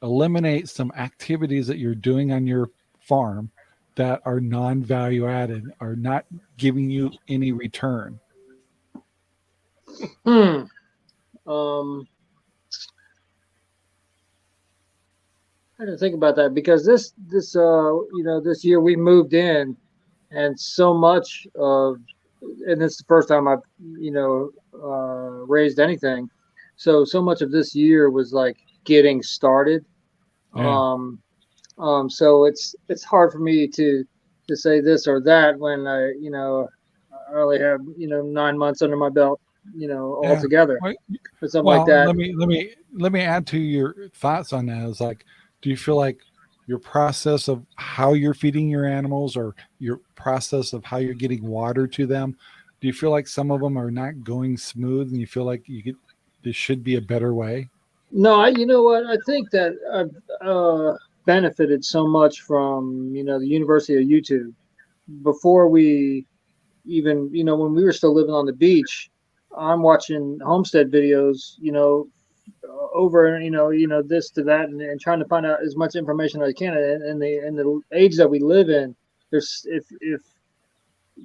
S1: eliminate some activities that you're doing on your farm that are non-value added, are not giving you any return?
S4: I had to think about that, because this year we moved in, and so much of, and it's the first time I've raised anything, so much of this year was like getting started.
S1: Yeah.
S4: So it's hard for me to say this or that when I only have 9 months under my belt, altogether, or something like that.
S1: Let me add to your thoughts on that. Is like, do you feel like your process of how you're feeding your animals, or your process of how you're getting water to them, do you feel like some of them are not going smooth, and you feel like there should be a better way?
S4: No, you know what? I think that I've benefited so much from the University of YouTube. Before we even when we were still living on the beach, I'm watching homestead videos, over this to that, and trying to find out as much information as I can. And the age that we live in, there's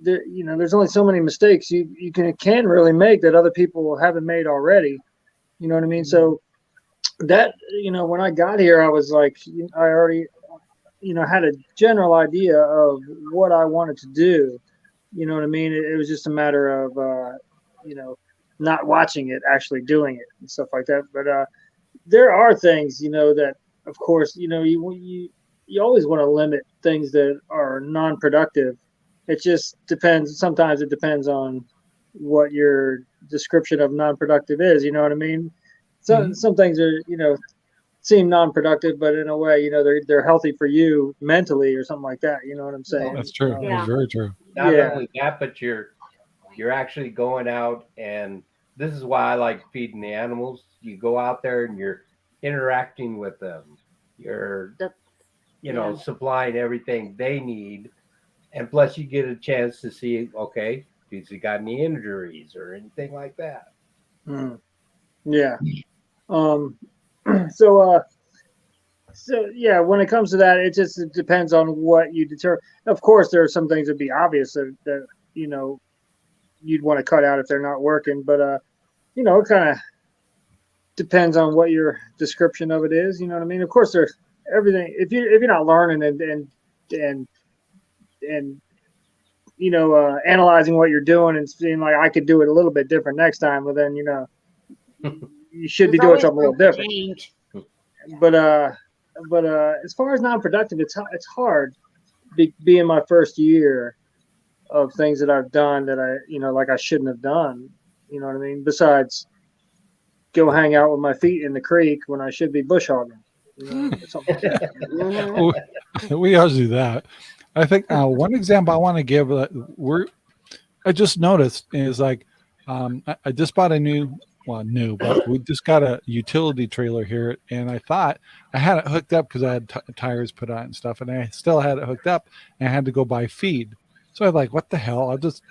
S4: there's only so many mistakes you can really make that other people haven't made already. You know what I mean? So that, when I got here, I was like, I already, had a general idea of what I wanted to do. You know what I mean? It was just a matter of, not watching it, actually doing it and stuff like that. But there are things, that, of course, you always want to limit things that are non-productive. It just depends. Sometimes it depends on what your description of non-productive is. You know what I mean? So some things are, seem non-productive, but in a way, they're healthy for you mentally or something like that. You know what I'm saying?
S1: That's true.
S2: Yeah.
S1: That's very true.
S3: Not only that, but you're actually going out and this is why I like feeding the animals. You go out there and you're interacting with them. You're, supplying everything they need. And plus you get a chance to see, okay, has he got any injuries or anything like that?
S4: Yeah. So yeah, when it comes to that, it depends on what you determine. Of course, there are some things that'd be obvious that you'd want to cut out if they're not working, but it kind of depends on what your description of it is. You know what I mean? Of course, there's everything. If you're not learning and analyzing what you're doing and seeing like I could do it a little bit different next time, well then you should be doing something a little different. But as far as non-productive, it's hard being my first year of things that I've done that I shouldn't have done. You know what I mean? Besides go hang out with my feet in the creek when I should be bush hogging. Something like that.
S1: We always do that. I think one example I want to give I just noticed is like I just bought but we just got a utility trailer here, and I thought I had it hooked up because I had tires put on and stuff, and I still had it hooked up, and I had to go buy feed. So I was like, what the hell? I'll just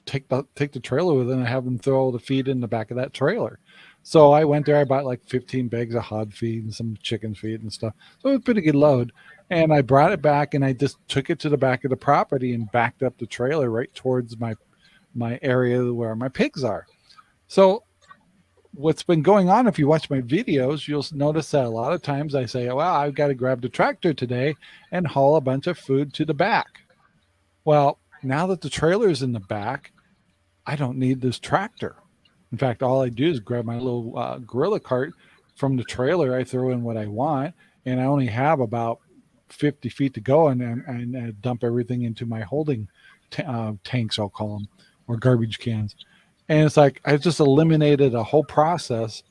S1: take the trailer with it and have them throw all the feed in the back of that trailer. So I went there, I bought like 15 bags of hog feed and some chicken feed and stuff. So it was a pretty good load. And I brought it back and I just took it to the back of the property and backed up the trailer right towards my area where my pigs are. So what's been going on, if you watch my videos, you'll notice that a lot of times I say, well, I've got to grab the tractor today and haul a bunch of food to the back. Well, now that the trailer is in the back, I don't need this tractor. In fact, all I do is grab my little gorilla cart from the trailer. I throw in what I want, and I only have about 50 feet to go, and dump everything into my holding tanks, I'll call them, or garbage cans. And it's like I just eliminated a whole process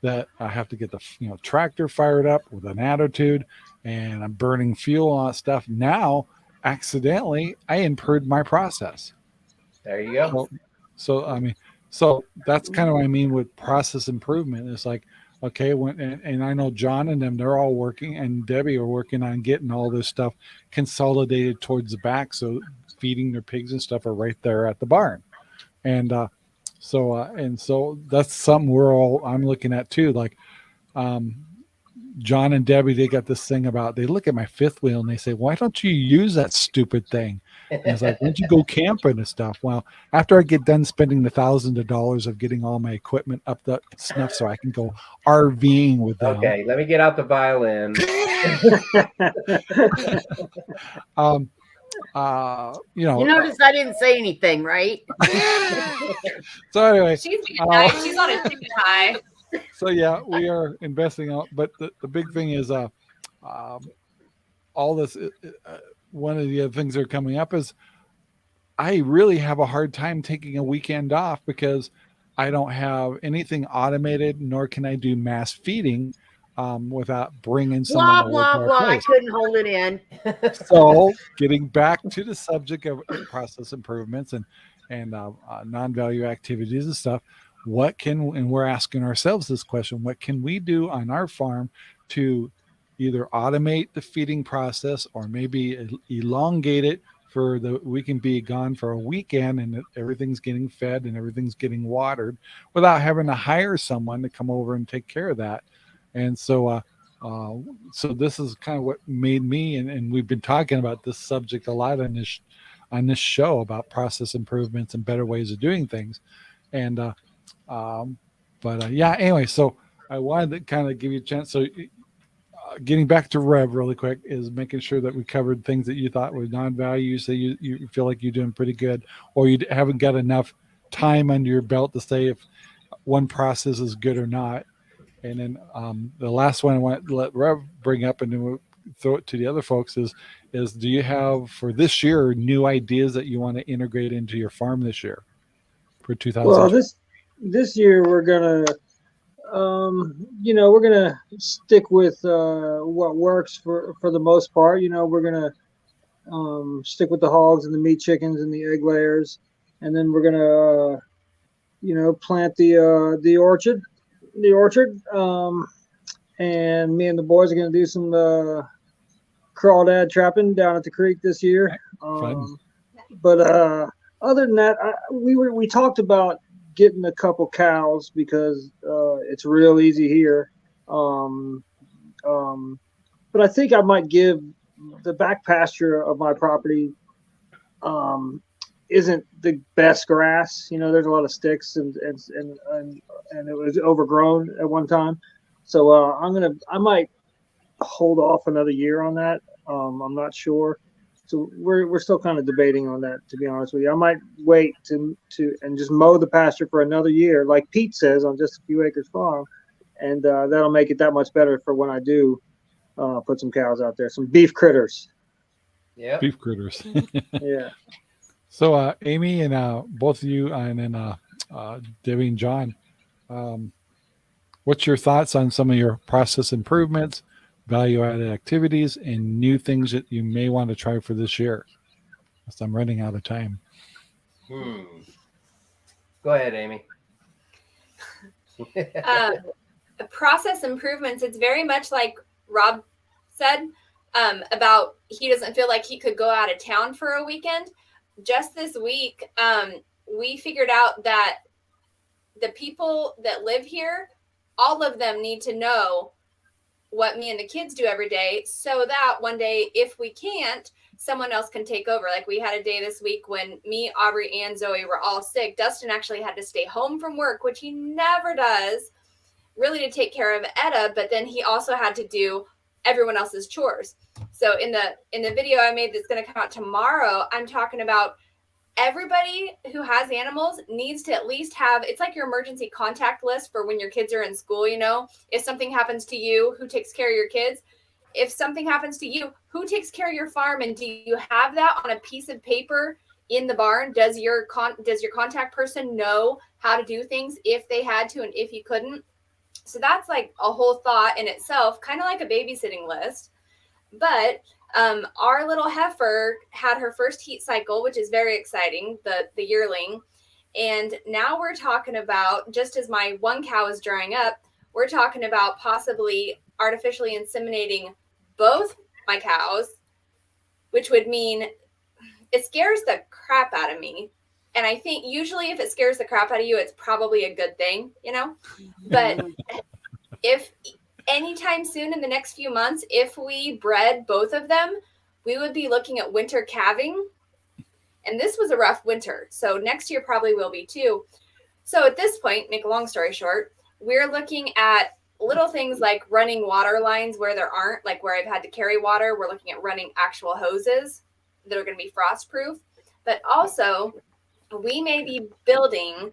S1: that I have to get the tractor fired up with an attitude, and I'm burning fuel on stuff. Now, accidentally, I improved my process.
S3: There you go.
S1: So that's kind of what I mean with process improvement. It's like, okay, and I know John and them, they're all working, and Debbie are working on getting all this stuff consolidated towards the back. So feeding their pigs and stuff are right there at the barn. And so that's something I'm looking at too. Like, John and Debbie, they got this thing about, they look at my fifth wheel and they say, why don't you use that stupid thing? And it's like, why don't you go camping and stuff? Well, after I get done spending the thousands of dollars of getting all my equipment up to snuff so I can go RVing with them.
S3: Okay, let me get out the violin.
S2: You notice I didn't say anything, right?
S1: So anyway,
S5: she's being nice. She's on a chicken high.
S1: So yeah, we are investing out, but the big thing is all this. One of the other things that are coming up is I really have a hard time taking a weekend off because I don't have anything automated, nor can I do mass feeding without bringing someone.
S2: Blah blah blah. I couldn't hold it in.
S1: So getting back to the subject of process improvements and non-value activities and stuff. And we're asking ourselves this question, what can we do on our farm to either automate the feeding process or maybe elongate it we can be gone for a weekend and everything's getting fed and everything's getting watered without having to hire someone to come over and take care of that. And so this is kind of what made me, and we've been talking about this subject a lot on this show about process improvements and better ways of doing things. And anyway, so I wanted to kind of give you a chance. So getting back to Rev really quick is making sure that we covered things that you thought were non-value. So you feel like you're doing pretty good, or you haven't got enough time under your belt to say if one process is good or not. And then the last one I want to let Rev bring up, and then we'll throw it to the other folks is do you have for this year new ideas that you want to integrate into your farm this year for 2020?
S4: Well, this year we're gonna we're gonna stick with what works for the most part. We're gonna stick with the hogs and the meat chickens and the egg layers, and then we're gonna plant the orchard, and me and the boys are going to do some crawdad trapping down at the creek this year. But other than that, we talked about getting a couple cows because it's real easy here. But I think I might give the back pasture of my property isn't the best grass. There's a lot of sticks and it was overgrown at one time. So I might hold off another year on that. I'm not sure. So we're still kind of debating on that, to be honest with you. I might wait to and just mow the pasture for another year, like Pete says, on Just a Few Acres Farm, and that'll make it that much better for when I do put some cows out there, some beef critters.
S3: Yeah,
S1: beef critters.
S4: Yeah.
S1: So Aimee and both of you, and then Debbie and John, what's your thoughts on some of your process improvements, value-added activities, and new things that you may want to try for this year? Because I'm running out of time.
S3: Go ahead, Aimee.
S5: Process improvements, it's very much like Rob said about he doesn't feel like he could go out of town for a weekend. Just this week, we figured out that the people that live here, all of them need to know what me and the kids do every day, so that one day, if we can't, someone else can take over. Like we had a day this week when me, Aubrey, and Zoe were all sick. Dustin actually had to stay home from work, which he never does, really to take care of Etta, but then he also had to do everyone else's chores. So in the video I made that's going to come out tomorrow, I'm talking about everybody who has animals needs to at least have, it's like your emergency contact list for when your kids are in school. If something happens to you, who takes care of your kids? If something happens to you, who takes care of your farm? And do you have that on a piece of paper in the barn? Does your contact person know how to do things if they had to and if you couldn't? So that's like a whole thought in itself, kind of like a babysitting list. But our little heifer had her first heat cycle, which is very exciting, the yearling. And now we're talking about, just as my one cow is drying up, we're talking about possibly artificially inseminating both my cows, which would mean it scares the crap out of me. And I think usually if it scares the crap out of you, it's probably a good thing, But if anytime soon in the next few months, if we bred both of them, we would be looking at winter calving. And this was a rough winter. So next year probably will be too. So at this point, make a long story short, we're looking at little things like running water lines where there aren't, like where I've had to carry water. We're looking at running actual hoses that are going to be frost proof. But also we may be building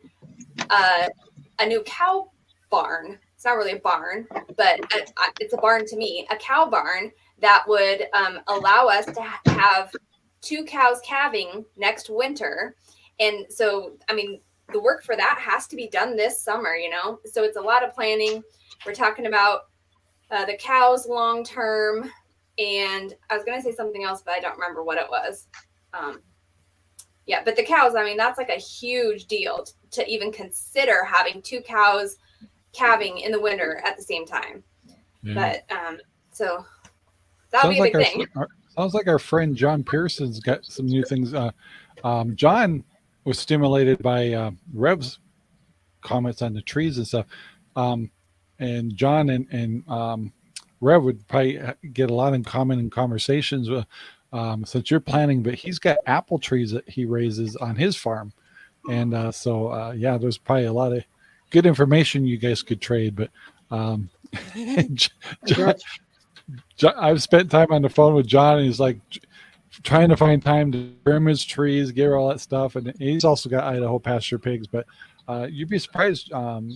S5: a new cow barn. It's not really a barn, but it's a barn to me, a cow barn that would allow us to have 2 cows calving next winter. And so, the work for that has to be done this summer, So it's a lot of planning. We're talking about the cows long term. And I was going to say something else, but I don't remember what it was. But the cows, that's like a huge deal to even consider having 2 cows calving in the winter at the same time. Yeah. But so that'll be a big thing.
S1: Sounds like our friend John Pearson's got some new things. John was stimulated by Rev's comments on the trees and stuff. And John and Rev would probably get a lot in common in conversations with, since you're planting, but he's got apple trees that he raises on his farm. And there's probably a lot of good information you guys could trade. But I've spent time on the phone with John, and he's like trying to find time to trim his trees, get all that stuff. And he's also got Idaho pasture pigs. But you'd be surprised,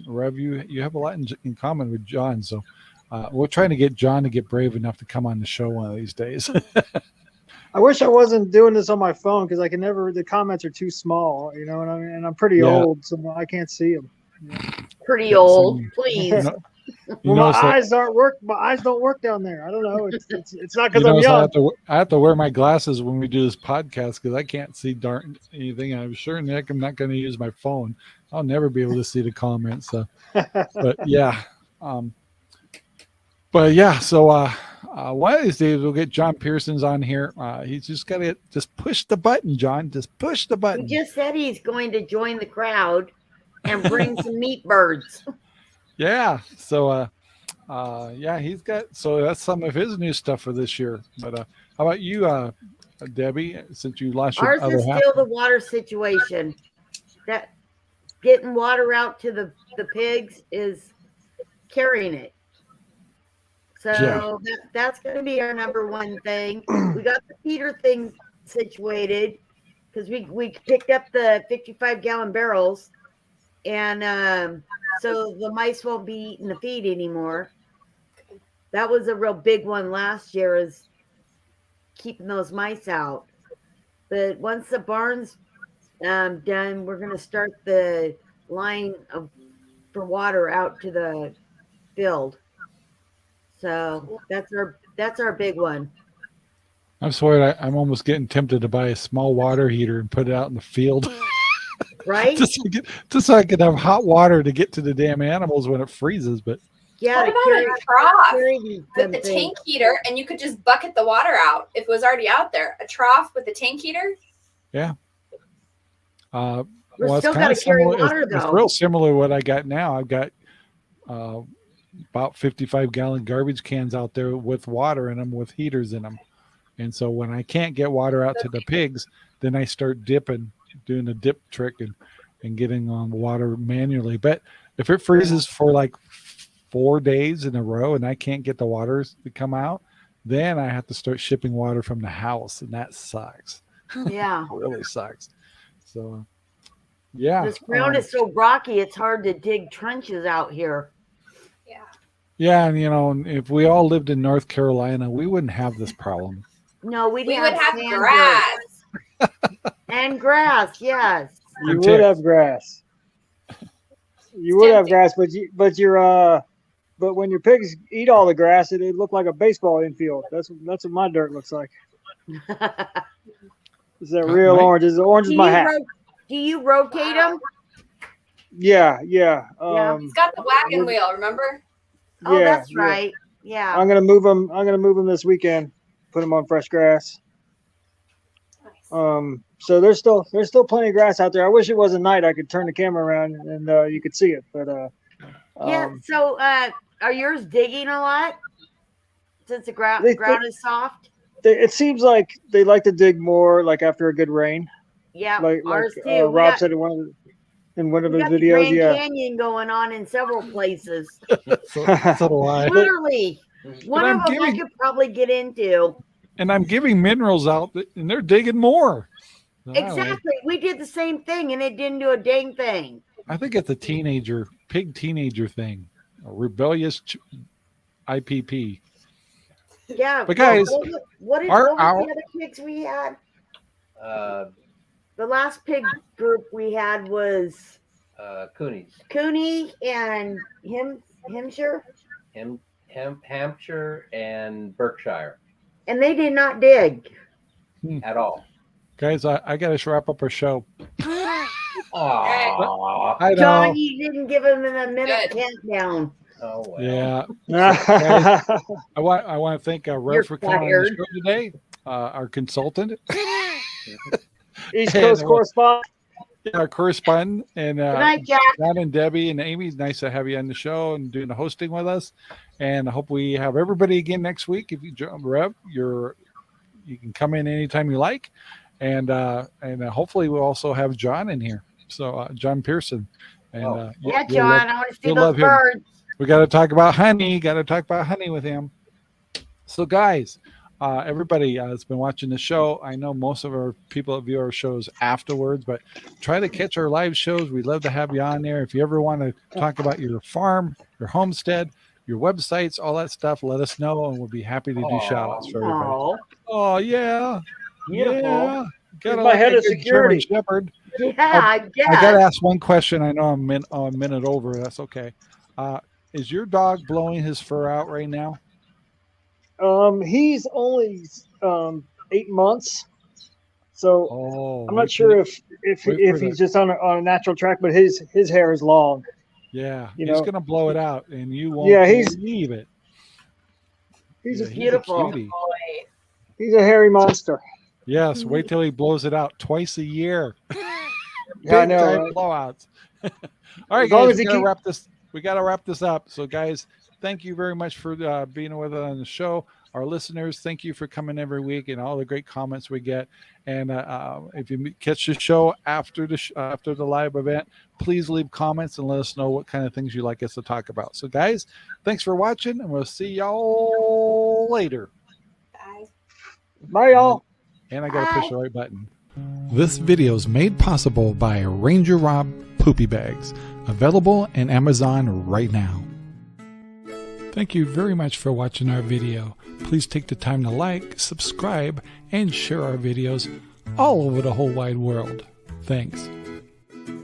S1: Rev, you have a lot in common with John. So we're trying to get John to get brave enough to come on the show one of these days.
S4: I wish I wasn't doing this on my phone because I can never. The comments are too small, you know what I mean. And I'm pretty old, so I can't see them.
S2: Pretty old, please.
S1: You
S4: Well,
S1: know,
S4: my eyes don't work down there. I don't know. It's not because
S1: you
S4: I'm
S1: know, so
S4: young.
S1: I have to wear my glasses when we do this podcast because I can't see darn anything. I'm sure, Nick, I'm not going to use my phone. I'll never be able to see the comments. So, but yeah, So one of these days we'll get John Pearson's on here. He's just got to just push the button, John. Just push the
S2: He
S1: button.
S2: just said he's going to join the crowd and bring some meat birds.
S1: Yeah. So, he's got. So that's some of his new stuff for this year. But how about you, Debbie? Since you lost your
S2: Ours
S1: other
S2: is
S1: half.
S2: still the water situation. That getting water out to the pigs is carrying it. So that's going to be our number one thing. We got the feeder thing situated because we picked up the 55-gallon barrels, and so the mice won't be eating the feed anymore. That was a real big one last year, is keeping those mice out. But once the barn's done, we're going to start the line for water out to the field. So that's our big one.
S1: I'm sorry, I'm almost getting tempted to buy a small water heater and put it out in the field.
S2: Right?
S1: just so I could have hot water to get to the damn animals when it freezes. But
S2: Yeah,
S5: What about a trough with the tank heater, and you could just bucket the water out if it was already out there? A trough with a tank heater?
S1: Yeah.
S2: We're
S1: Well,
S2: still
S1: it's
S2: got to carry
S1: similar.
S2: water,
S1: It's
S2: though.
S1: real similar to what I got now. I've got about 55-gallon garbage cans out there with water in them, with heaters in them. And so when I can't get water out to the pigs, then I start doing a dip trick and getting on water manually. But if it freezes for like 4 days in a row and I can't get the water to come out, then I have to start shipping water from the house, and that sucks.
S2: Yeah.
S1: It really sucks. So, yeah.
S2: This ground is so rocky, it's hard to dig trenches out here.
S5: Yeah.
S1: Yeah, and if we all lived in North Carolina, we wouldn't have this problem.
S2: No,
S5: We would have
S2: sand
S5: grass.
S2: dirt. And grass, yes.
S4: You would have grass. You would have grass, but when your pigs eat all the grass, it look like a baseball infield. That's what my dirt looks like. Is that real orange? Orange is my hat.
S2: Do you rotate them?
S4: Yeah.
S5: He's got the wagon wheel, remember?
S2: Oh, that's right. Yeah.
S4: I'm gonna move them. This weekend. Put them on fresh grass.
S5: Nice.
S4: So there's still plenty of grass out there. I wish it wasn't night. I could turn the camera around and you could see it. But
S2: yeah. So are yours digging a lot since the ground is soft?
S4: It seems like they like to dig more like after a good rain.
S2: Yeah,
S4: like
S2: ours too.
S4: Rob said in one of his videos.
S2: Grand Canyon going on in several places.
S1: So do I.
S2: Literally, one of them I could probably get into.
S1: And I'm giving minerals out, and they're digging more.
S2: Exactly. We did the same thing, and it didn't do a dang thing.
S1: I think it's a pig teenager thing, a rebellious IPP.
S2: Yeah.
S1: But guys,
S2: what was the other pigs we had? The last pig group we had was Cooney and Hampshire.
S3: Hampshire and Berkshire.
S2: And they did not dig
S3: at all.
S1: Guys, I got to wrap up our show.
S3: Aww.
S2: John, you didn't give him a minute countdown.
S3: Oh, well.
S1: Yeah. Guys, I want to thank Rob for coming on the show today, our consultant.
S4: East Coast correspondent.
S1: Yeah, our correspondent. And
S2: Good night, Jack.
S1: John and Debbie and Amy, it's nice to have you on the show and doing the hosting with us. And I hope we have everybody again next week. If you join Rev, you can come in anytime you like. And hopefully we'll also have John in here. So John Pearson. And
S2: yeah, John, I want to see those
S1: love
S2: birds.
S1: Him. We got to talk about honey. Got to talk about honey with him. So guys, everybody that's been watching the show, I know most of our people that view our shows afterwards, but try to catch our live shows. We'd love to have you on there. If you ever want to talk about your farm, your homestead, your websites, all that stuff, let us know, and we'll be happy to do shout outs for everybody. Oh, yeah.
S2: Beautiful.
S1: Yeah.
S4: Got my head of security.
S1: Shepherd.
S2: Yeah, I guess.
S1: I got to ask one question. I know I'm a minute over. That's okay. is your dog blowing his fur out right now?
S4: He's only 8 months, so I'm not sure if he's just on a natural track, but his hair is long.
S1: Yeah,
S4: he's
S1: gonna blow it out, and you won't believe it.
S4: He's
S2: beautiful.
S4: He's a hairy monster.
S1: Yes, wait till he blows it out twice a year.
S4: Yeah, I know.
S1: Right? Blowouts. All right,
S4: As long
S1: guys,
S4: as
S1: we gotta wrap this up. So, guys, thank you very much for being with us on the show. Our listeners, thank you for coming every week and all the great comments we get. And if you catch the show after the live event, please leave comments and let us know what kind of things you'd like us to talk about. So, guys, thanks for watching, and we'll see y'all later.
S4: Bye, y'all.
S1: And I got to push the right button. This video is made possible by Ranger Rob Poopy Bags, available in Amazon right now. Thank you very much for watching our video. Please take the time to like, subscribe, and share our videos all over the whole wide world. Thanks.